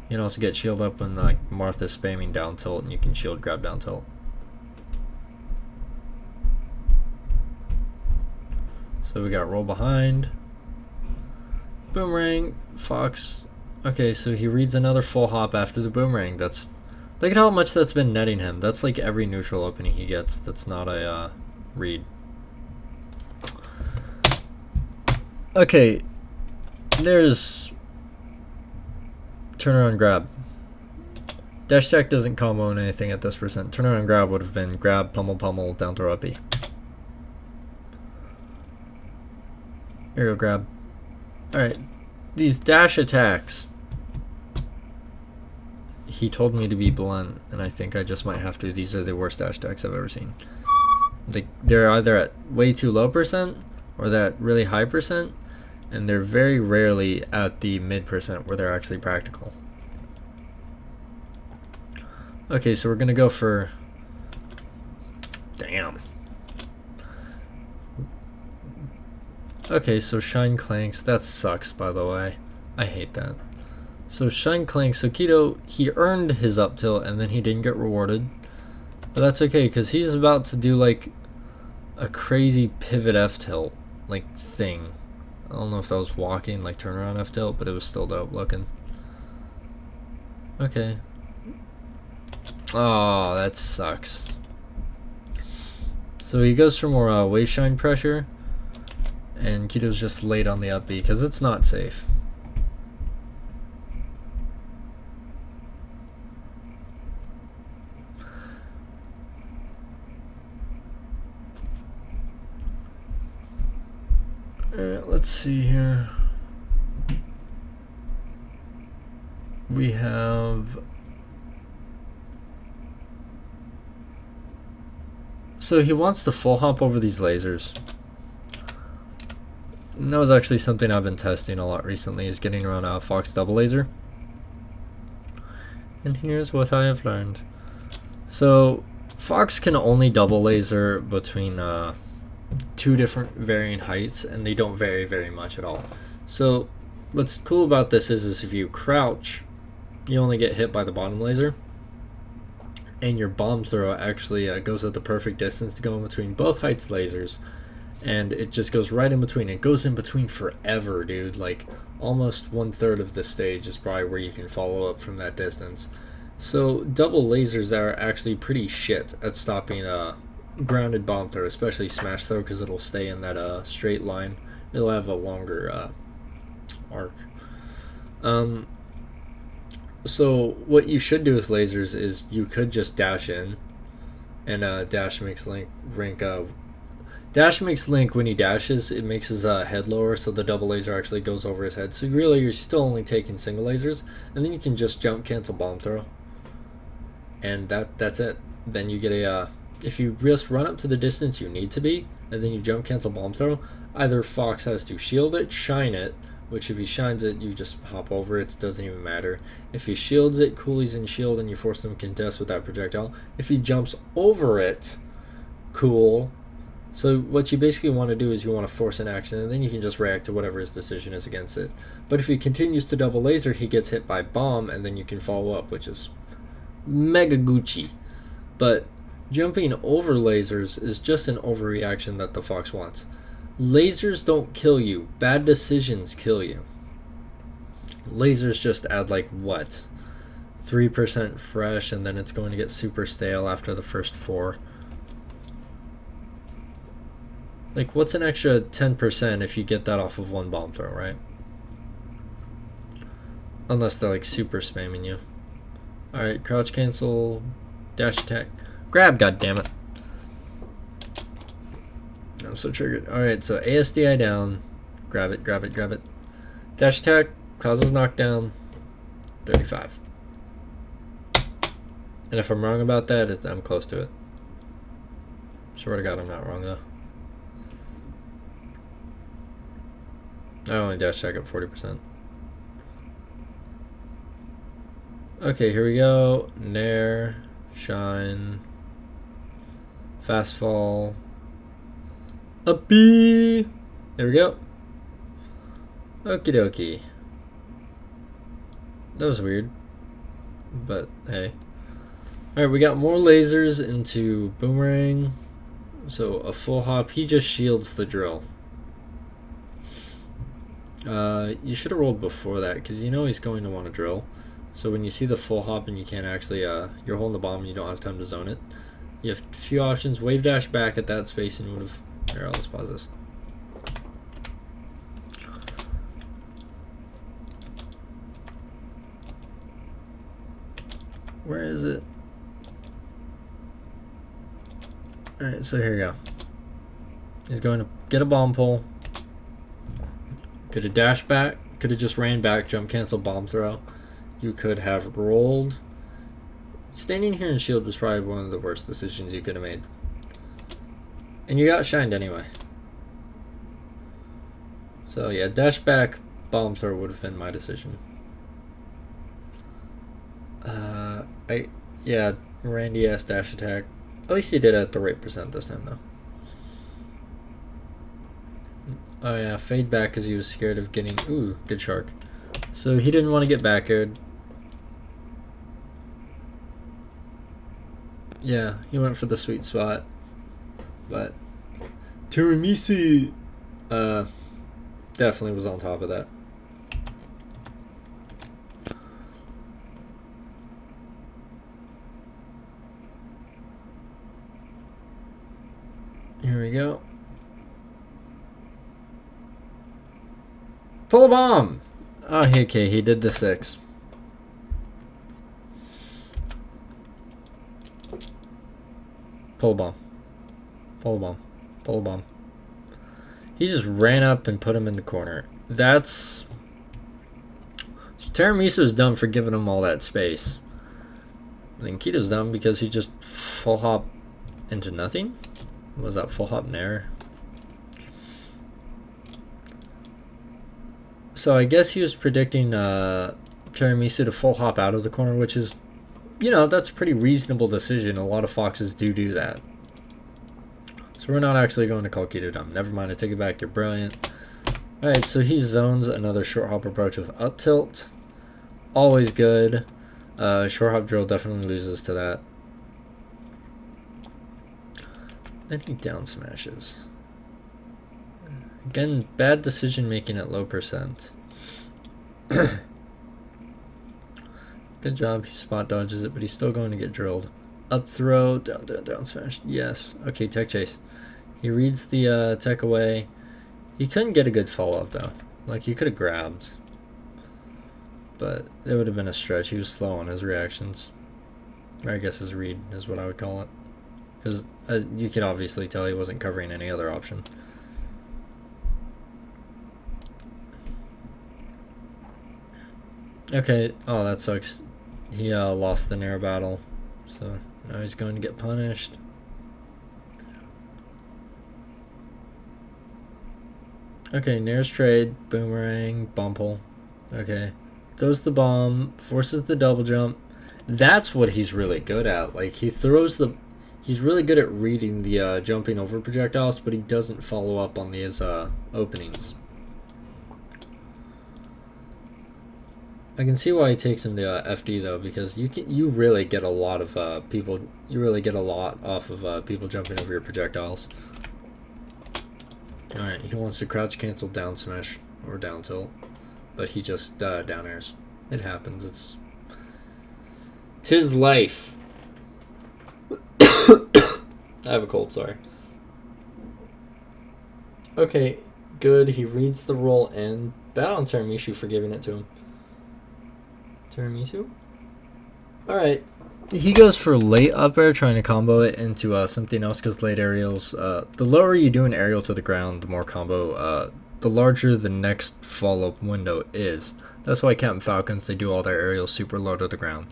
You can also get shield up when like Martha's spamming down tilt, and you can shield grab down tilt. So we got roll behind. Boomerang, Fox. Okay, so he reads another full hop after the boomerang. That's, look at how much that's been netting him. That's like every neutral opening he gets that's not a read. Okay, there's turnaround grab. Dash attack doesn't combo in anything at this percent. Turnaround grab would have been grab, pummel, down throw up B. Aerial grab. Alright, these dash attacks. He told me to be blunt, and I think I just might have to. These are the worst dash attacks I've ever seen. They're either at way too low percent, or they're at really high percent, and they're very rarely at the mid percent where they're actually practical. Okay, so we're gonna go for... Damn. Okay, so Shine Clanks. That sucks, by the way. I hate that. So Shine Clanks. So Keto, he earned his up tilt, and then he didn't get rewarded. But that's okay, because he's about to do, like, a crazy pivot F tilt, like, thing. I don't know if that was walking, like, turnaround F tilt, but it was still dope looking. Okay. Oh, that sucks. So he goes for more wave shine pressure. And Keto's just late on the up B because it's not safe. Alright, let's see here. We have... So he wants to full hop over these lasers. And that was actually something I've been testing a lot recently, is getting around a Fox double laser. And here's what I have learned. So Fox can only double laser between two different varying heights, and they don't vary very much at all. So what's cool about this is if you crouch, you only get hit by the bottom laser, and your bomb throw actually goes at the perfect distance to go in between both heights lasers. And it just goes right in between. It goes in between forever, dude. Like, almost 1/3 of the stage is probably where you can follow up from that distance. So, double lasers are actually pretty shit at stopping a grounded bomb throw, especially smash throw, because it'll stay in that straight line. It'll have a longer arc. So, what you should do with lasers is you could just dash in, and dash makes Dash makes Link, when he dashes, it makes his head lower, so the double laser actually goes over his head. So really, you're still only taking single lasers, and then you can just jump cancel bomb throw. And that's it. Then you get a, if you just run up to the distance you need to be, and then you jump cancel bomb throw, either Fox has to shield it, shine it, which if he shines it, you just hop over it, it doesn't even matter. If he shields it, coolies in shield, and you force them to contest with that projectile. If he jumps over it, cool. So what you basically want to do is you want to force an action, and then you can just react to whatever his decision is against it. But if he continues to double laser, he gets hit by bomb, and then you can follow up, which is mega Gucci. But jumping over lasers is just an overreaction that the Fox wants. Lasers don't kill you. Bad decisions kill you. Lasers just add like what? 3% fresh, and then it's going to get super stale after the first 4. Like, what's an extra 10% if you get that off of one bomb throw, right? Unless they're, like, super spamming you. Alright, crouch cancel, dash attack, grab, goddammit. I'm so triggered. Alright, so ASDI down, grab it. Dash attack, causes knockdown, 35. And if I'm wrong about that, I'm close to it. Swear to God, I'm not wrong though. I only dash check at 40%. Okay, here we go. Nair, shine, fast fall, uppy. There we go. Okie dokie. That was weird, but hey. Alright, we got more lasers into boomerang. So a full hop, he just shields the drill. You should have rolled before that, because you know he's going to want to drill. So when you see the full hop and you can't actually, you're holding the bomb and you don't have time to zone it, you have a few options. Wave dash back at that space and you would have... Here, let's pause this. Where is it? Alright, so here you go. He's going to get a bomb pull. Could have dashed back. Could have just ran back, jump cancel, bomb throw. You could have rolled. Standing here in shield was probably one of the worst decisions you could have made. And you got shined anyway. So yeah, dash back, bomb throw would have been my decision. Yeah, Randy ass dash attack. At least he did it at the right percent this time though. Oh yeah, fade back because he was scared of getting... Ooh, good shark. So he didn't want to get back aired. Yeah, he went for the sweet spot. But Tiramisu definitely was on top of that. Here we go. Pull a bomb! Oh, okay, he did the 6. Pull a bomb. Pull a bomb. Pull a bomb. He just ran up and put him in the corner. That's... Tiramisu is dumb for giving him all that space. I think Keto's dumb because he just full hop into nothing. Was that full hop nair? So I guess he was predicting Tiramisu to full hop out of the corner, which is, you know, that's a pretty reasonable decision. A lot of foxes do that. So we're not actually going to call Keto dumb. Never mind, I take it back. You're brilliant. Alright, so he zones another short hop approach with up tilt. Always good. Short hop drill definitely loses to that. Then he down smashes. Again, bad decision making at low percent. Good job, he spot dodges it, but he's still going to get drilled. Up throw, down smash. Yes. Okay, tech chase. He reads the tech away. He couldn't get a good follow up though. Like he could have grabbed, but it would have been a stretch. He was slow on his reactions. Or I guess his read is what I would call it. Because you can obviously tell he wasn't covering any other option. Okay, oh that sucks. He lost the nair battle, so now he's going to get punished. Okay, nair's trade, boomerang, bomb pull. Okay, throws the bomb, forces the double jump. That's what he's really good at. Like he throws the... He's really good at reading the jumping over projectiles, but he doesn't follow up on these openings. I can see why he takes him to FD though, because you really get a lot of people. You really get a lot off of people jumping over your projectiles. All right, he wants to crouch cancel down smash or down tilt, but he just down airs. It happens. It's 'tis life. I have a cold, sorry. Okay, good. He reads the roll and bad on Tiramisu for giving it to him. Tiramisu? Alright. He goes for late up air, trying to combo it into something else, because late aerials, the lower you do an aerial to the ground, the the larger the next follow-up window is. That's why Captain Falcons, they do all their aerials super low to the ground.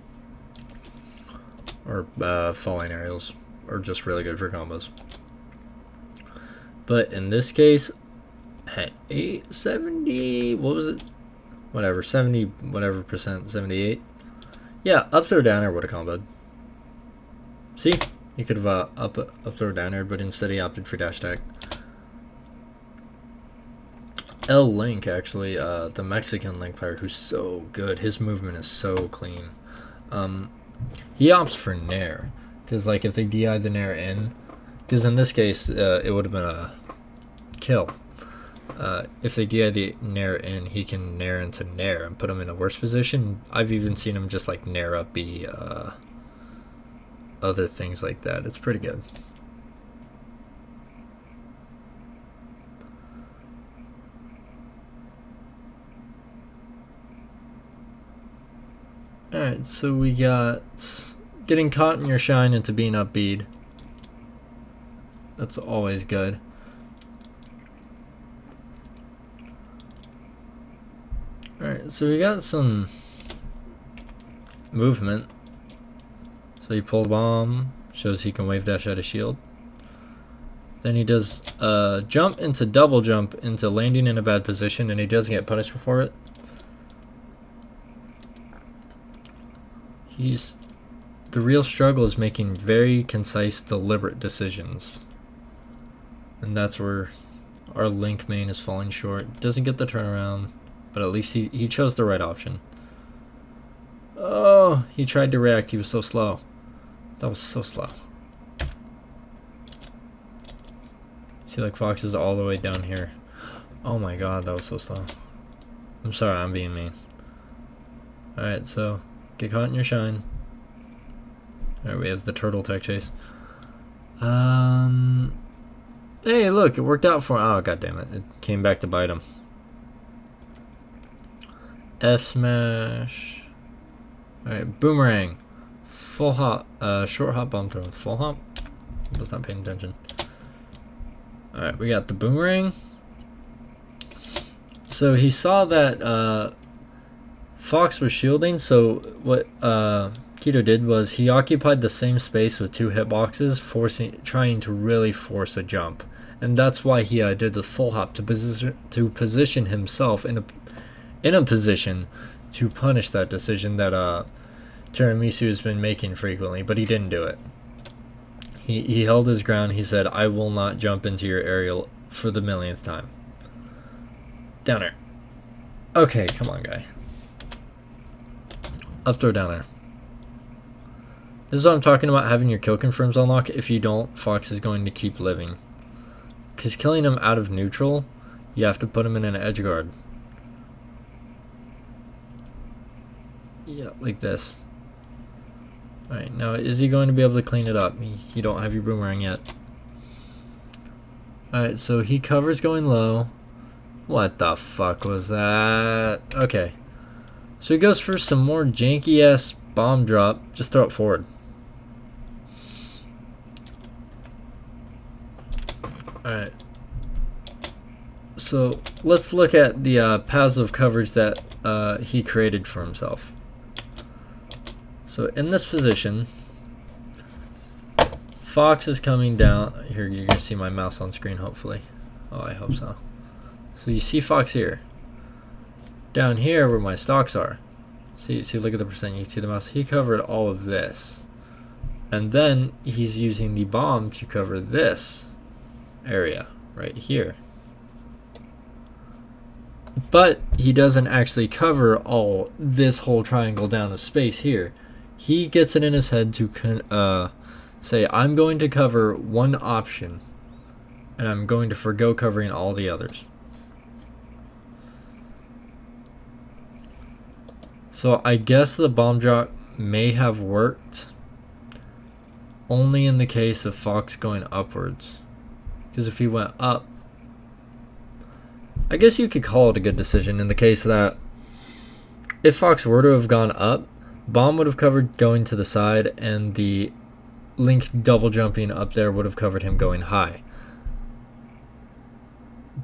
Or falling aerials are just really good for combos. But in this case, at 870, what was it? Whatever, 70, whatever percent, 78. Yeah, up throw down air would have comboed. See? You could have up throw down air, but instead he opted for dash attack. L Link, actually, the Mexican Link player, who's so good. His movement is so clean. He opts for Nair, because like if they DI the Nair in, because in this case it would have been a kill. If they DI the Nair in, he can Nair into Nair and put him in a worse position. I've even seen him just like Nair up B, other things like that. It's pretty good. Alright, so we got getting caught in your shine into being up B'd. That's always good. Alright, so we got some movement. So he pulls bomb, shows he can wave dash out of shield. Then he does jump into double jump into landing in a bad position, and he doesn't get punished for it. The real struggle is making very concise, deliberate decisions. And that's where our Link main is falling short. Doesn't get the turnaround, but at least he chose the right option. Oh, he tried to react. He was so slow. That was so slow. See, like, Fox is all the way down here. Oh my god, that was so slow. I'm sorry, I'm being mean. Alright, so get caught in your shine. Alright, we have the turtle tech chase. Hey, look, it worked out for him. Oh, god damn it. It came back to bite him. F smash. Alright, boomerang. Full hop, short hop bomb throw. Full hop? Was not paying attention. Alright, we got the boomerang. So he saw that Fox was shielding, so what Keto did was he occupied the same space with two hitboxes, trying to really force a jump. And that's why he did the full hop to position himself in a position to punish that decision that Tiramisu has been making frequently, but he didn't do it. He held his ground. He said, I will not jump into your aerial for the millionth time. Down air. Okay, come on, guy. Up throw down air. This is what I'm talking about, having your kill confirms unlock. If you don't, Fox is going to keep living. Because killing him out of neutral, you have to put him in an edge guard. Yeah, like this. Alright, now is he going to be able to clean it up? You don't have your boomerang yet. Alright, so he covers going low. What the fuck was that? Okay. So he goes for some more janky ass bomb drop. Just throw it forward. Alright. So let's look at the passive coverage that he created for himself. So in this position, Fox is coming down. Here, you're going to see my mouse on screen, hopefully. Oh, I hope so. So you see Fox here. Down here where my stocks are. See, look at the percent. You see the mouse. He covered all of this. And then he's using the bomb to cover this area right here. But he doesn't actually cover all this whole triangle down the space here. He gets it in his head to say, I'm going to cover one option, and I'm going to forgo covering all the others. So I guess the bomb drop may have worked only in the case of Fox going upwards. Because if he went up, I guess you could call it a good decision in the case that if Fox were to have gone up, bomb would have covered going to the side, and the Link double jumping up there would have covered him going high.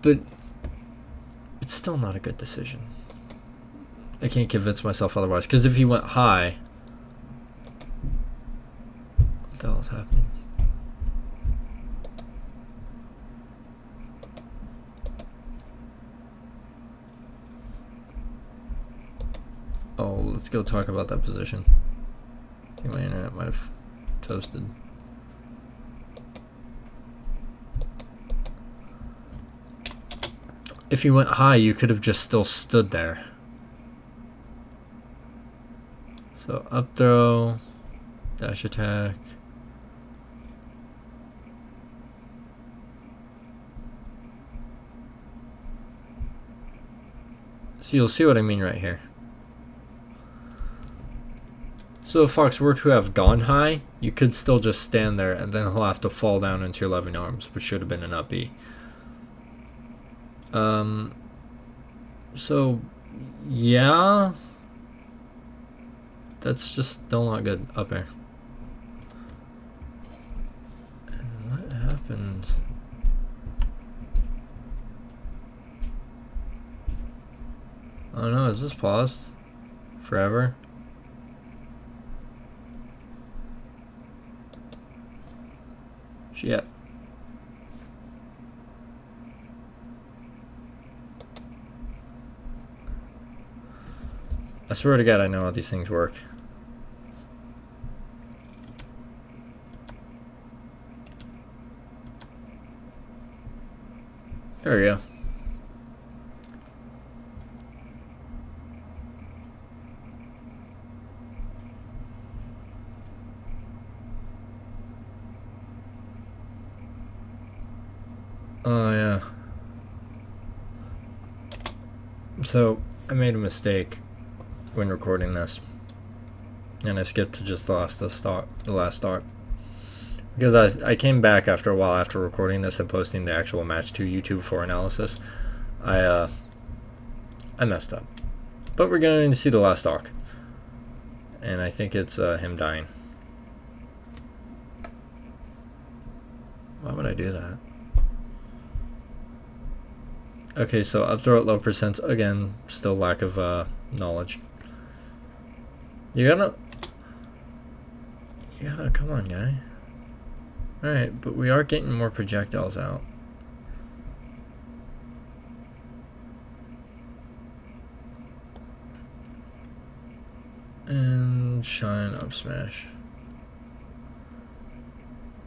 But It's still not a good decision. I can't convince myself otherwise, because if he went high, what the hell is happening? Oh, let's go talk about that position. I think my internet might have toasted. If you went high, you could have just still stood there. So up throw, dash attack. So you'll see what I mean right here. So if Fox were to have gone high, you could still just stand there, and then he'll have to fall down into your loving arms, which should have been an up B. So yeah, that's just still not good up air. And what happened? Oh no, is this paused forever? Shit. I swear to God, I know how these things work. There we go. Oh yeah. So I made a mistake when recording this, and I skipped to just the last start, because I came back after a while after recording this and posting the actual match to YouTube for analysis. I messed up, but we're going to see the last arc, and I think it's him dying. Why would I do that? Okay, so up throw at low percents again. Still lack of knowledge. You gotta come on, guy. All right, but we are getting more projectiles out. And shine up smash.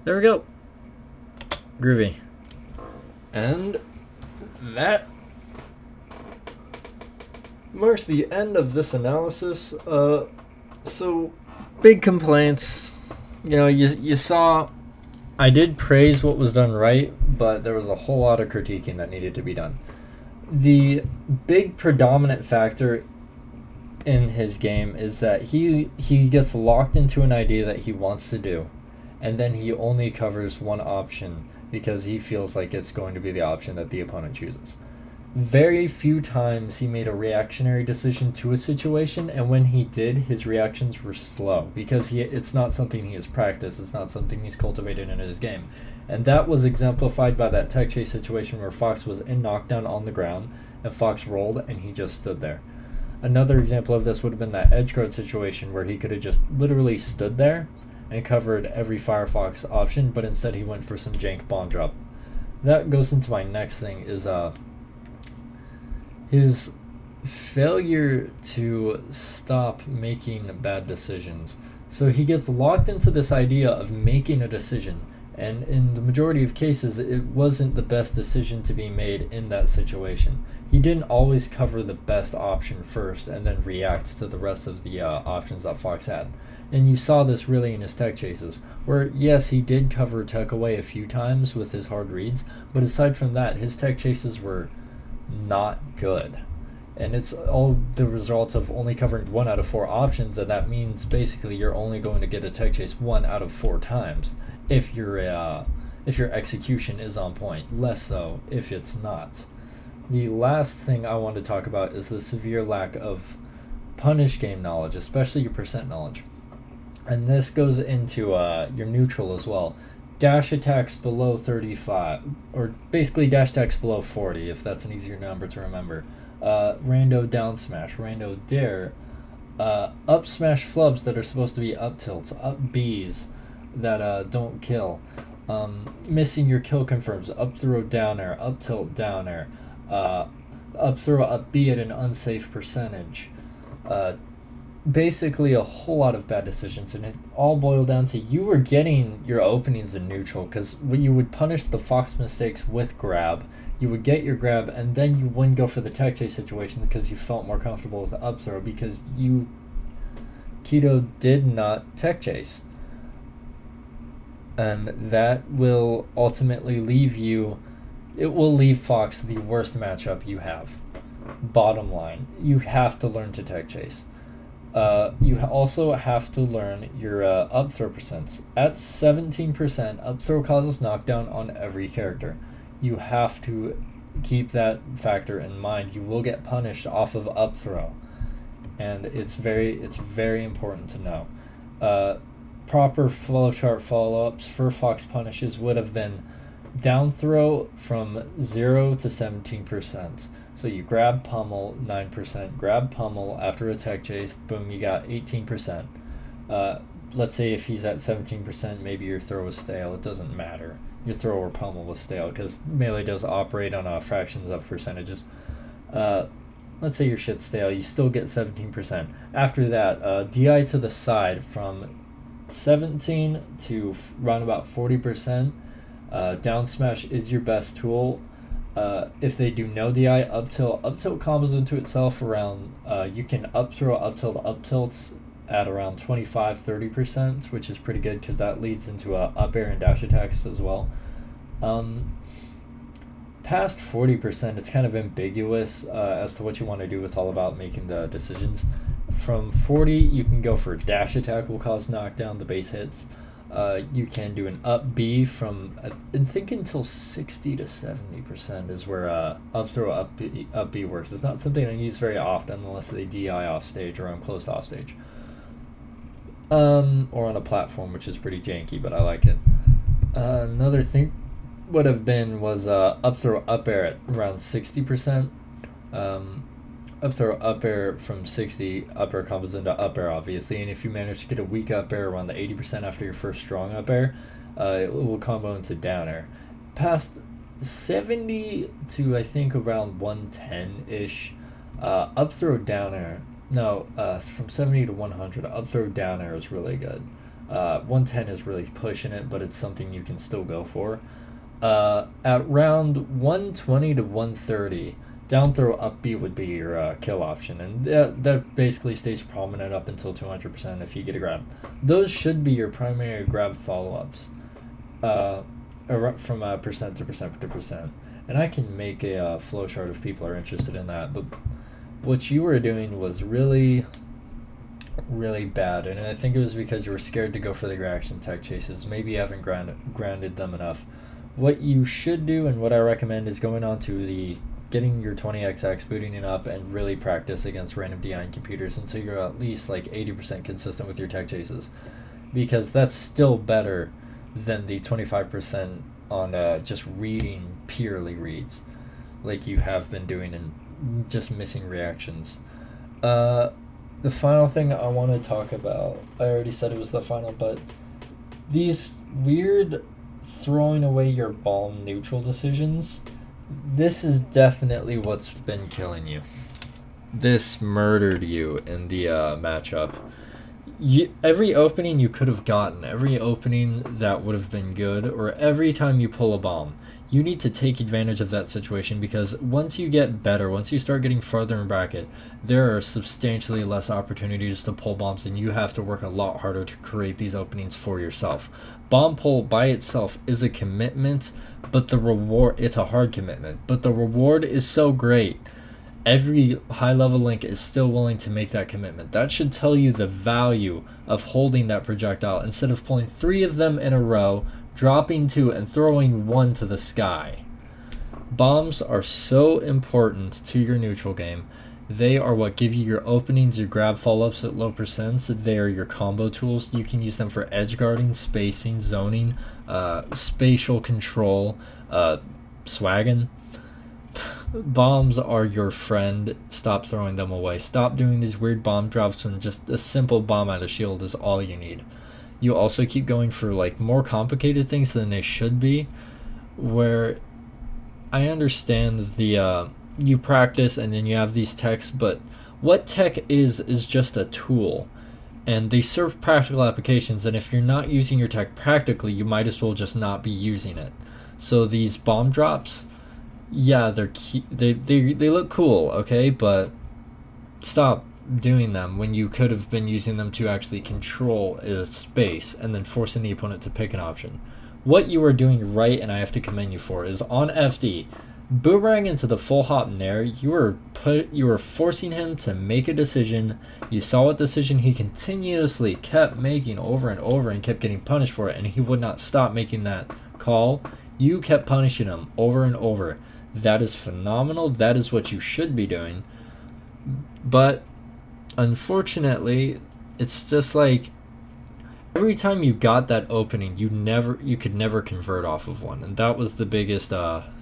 There we go. Groovy. And that marks the end of this analysis. So big complaints. You know, you saw I did praise what was done right, but there was a whole lot of critiquing that needed to be done. The big predominant factor in his game is that he gets locked into an idea that he wants to do, and then he only covers one option because he feels like it's going to be the option that the opponent chooses. Very few times he made a reactionary decision to a situation, and when he did, his reactions were slow because it's not something he has practiced, it's not something he's cultivated in his game. And that was exemplified by that tech chase situation where Fox was in knockdown on the ground and Fox rolled and he just stood there. Another example of this would have been that Edgeguard situation where he could have just literally stood there and covered every Firefox option, but instead he went for some jank bomb drop. That goes into my next thing, is his failure to stop making bad decisions. So he gets locked into this idea of making a decision, and in the majority of cases it wasn't the best decision to be made in that situation. He didn't always cover the best option first and then react to the rest of the options that Fox had. And you saw this really in his tech chases, where yes, he did cover tech away a few times with his hard reads, but aside from that, his tech chases were not good. And it's all the result of only covering 1 out of 4 options, and that means basically you're only going to get a tech chase 1 out of 4 times if your execution is on point, less so if it's not. The last thing I want to talk about is the severe lack of punish game knowledge, especially your percent knowledge. And this goes into your neutral as well. dash attacks below 35, or basically dash attacks below 40, if that's an easier number to remember. Rando down smash, rando dare, up smash flubs that are supposed to be up tilts, up Bs that don't kill, missing your kill confirms, up throw down air, up tilt down air, up throw up B at an unsafe percentage. Basically a whole lot of bad decisions, and it all boiled down to you were getting your openings in neutral because you would punish the Fox mistakes with grab, you would get your grab, and then you wouldn't go for the tech chase situations because you felt more comfortable with the up throw because Keto did not tech chase. That will ultimately it will leave Fox the worst matchup you have. Bottom line, you have to learn to tech chase. You also have to learn your up throw percents. At 17%, up throw causes knockdown on every character. You have to keep that factor in mind. You will get punished off of up throw, and it's very important to know. Proper flowchart follow-ups for Fox punishes would have been down throw from 0 to 17%. So you grab pummel 9%, grab pummel after a tech chase, boom, you got 18%. Let's say if he's at 17%, maybe your throw was stale. It doesn't matter. Your throw or pummel was stale because melee does operate on fractions of percentages. Let's say your shit's stale, you still get 17%. After that, DI to the side from 17 to around about 40%. Down smash is your best tool. If they do no DI, up tilt combos into itself around, you can up throw, up tilts at around 25-30%, which is pretty good because that leads into up air and dash attacks as well. Past 40%, it's kind of ambiguous as to what you want to do. It's all about making the decisions. From 40, you can go for dash attack will cause knockdown, the base hits. You can do an up B from, I think until 60 to 70% is where up throw up B works. It's not something I use very often unless they DI off stage or I'm close to off stage. Or on a platform, which is pretty janky, but I like it. Another thing would have been was up throw up air at around 60%. Up throw up air from 60, up air combos into up air obviously, and if you manage to get a weak up air around the 80% after your first strong up air, it will combo into down air. Past 70 to I think around 110-ish, up throw down air, from 70 to 100, up throw down air is really good. 110 is really pushing it, but it's something you can still go for. At round 120 to 130, down throw up B would be your kill option, and that basically stays prominent up until 200% if you get a grab. Those should be your primary grab follow-ups from percent to percent to percent. And I can make a flowchart if people are interested in that, but what you were doing was really, really bad, and I think it was because you were scared to go for the reaction tech chases. Maybe you haven't grounded them enough. What you should do, and what I recommend, is going on to getting your 20xx, booting it up, and really practice against random DI computers until you're at least like 80% consistent with your tech chases, because that's still better than the 25% on just reading purely reads like you have been doing and just missing reactions. The final thing I want to talk about, I already said it was the final, but these weird throwing away your bomb neutral decisions, this is definitely what's been killing you. This murdered you in the matchup. Every opening you could have gotten, every opening that would have been good, or every time you pull a bomb, you need to take advantage of that situation, because once you get better, once you start getting further in bracket, there are substantially less opportunities to pull bombs, and you have to work a lot harder to create these openings for yourself. Bomb pull by itself is a commitment, but the reward, it's a hard commitment, but the reward is so great. Every high-level link is still willing to make that commitment. That should tell you the value of holding that projectile instead of pulling 3 of them in a row, dropping 2, and throwing 1 to the sky. Bombs are so important to your neutral game. They are what give you your openings, your grab follow-ups at low percents. They are your combo tools. You can use them for edge guarding, spacing, zoning, spatial control, swaggin'. Bombs are your friend. Stop throwing them away. Stop doing these weird bomb drops when just a simple bomb out of shield is all you need. You also keep going for like more complicated things than they should be, where I understand the you practice and then you have these techs, but what tech is just a tool, and they serve practical applications, and if you're not using your tech practically, you might as well just not be using it. So these bomb drops, yeah, they look cool, okay, but stop doing them when you could have been using them to actually control a space and then forcing the opponent to pick an option. What you are doing right, and I have to commend you for, is on FD, boomerang into the full hop nair. You were forcing him to make a decision. You saw what decision he continuously kept making over and over and kept getting punished for it, and he would not stop making that call. You kept punishing him over and over. That is phenomenal. That is what you should be doing. But unfortunately, it's just like every time you got that opening, you could never convert off of one, and that was the biggest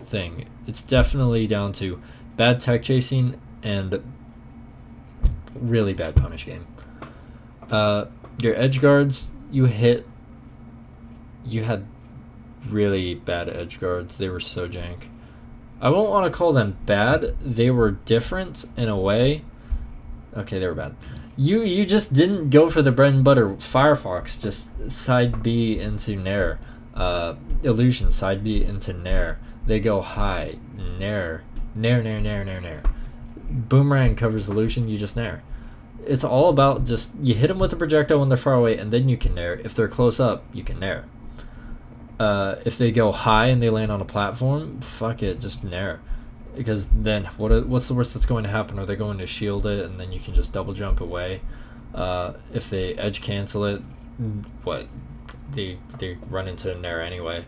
thing. It's definitely down to bad tech chasing and really bad punish game. Your edge guards, you had really bad edge guards. They were so jank. I won't want to call them bad. They were different in a way. Okay, they were bad. You just didn't go for the bread and butter Firefox, just side B into nair. Illusion, side B into nair. They go high, nair. Boomerang covers illusion, you just nair. It's all about just, you hit them with a projectile when they're far away, and then you can nair. If they're close up, you can nair. If they go high and they land on a platform, fuck it, just nair. Because then what's the worst that's going to happen? Are they going to shield it and then you can just double jump away? If they edge cancel it, what? They run into a nair anyway.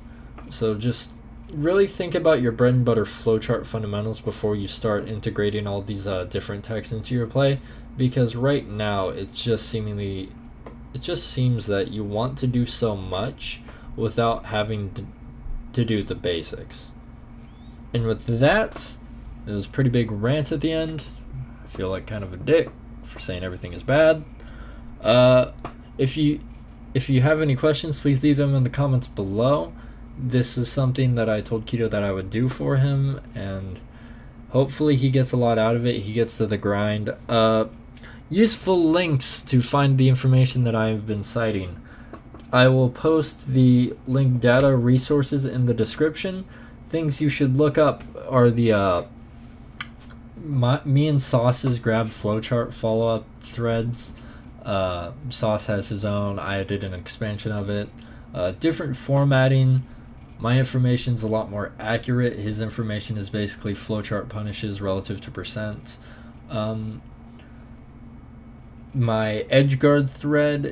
So just really think about your bread and butter flowchart fundamentals before you start integrating all these different techs into your play, because right now it just seems that you want to do so much without having to do the basics. And with that, it was a pretty big rant at the end. I feel like kind of a dick for saying everything is bad. If you have any questions, please leave them in the comments below. This is something that I told Keto that I would do for him, and hopefully he gets a lot out of it. He gets to the grind. Useful links to find the information that I've been citing. I will post the link data resources in the description. Things you should look up are the me and Sauce's grab flowchart follow-up threads. Sauce has his own. I did an expansion of it. Different formatting. My information's a lot more accurate. His information is basically flowchart punishes relative to percent. My edgeguard thread,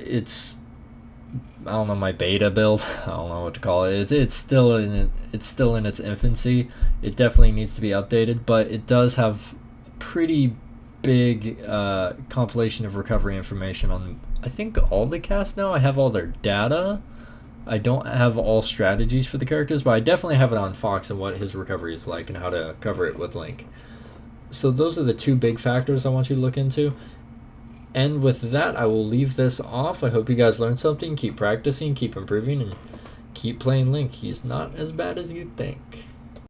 I don't know, my beta build. I don't know what to call it. It's still in its infancy. It definitely needs to be updated, but it does have pretty big compilation of recovery information on, I think, all the cast now. I have all their data. I don't have all strategies for the characters, but I definitely have it on Fox and what his recovery is like and how to cover it with Link. So those are the two big factors I want you to look into. And with that, I will leave this off. I hope you guys learned something. Keep practicing, keep improving, and keep playing Link. He's not as bad as you think.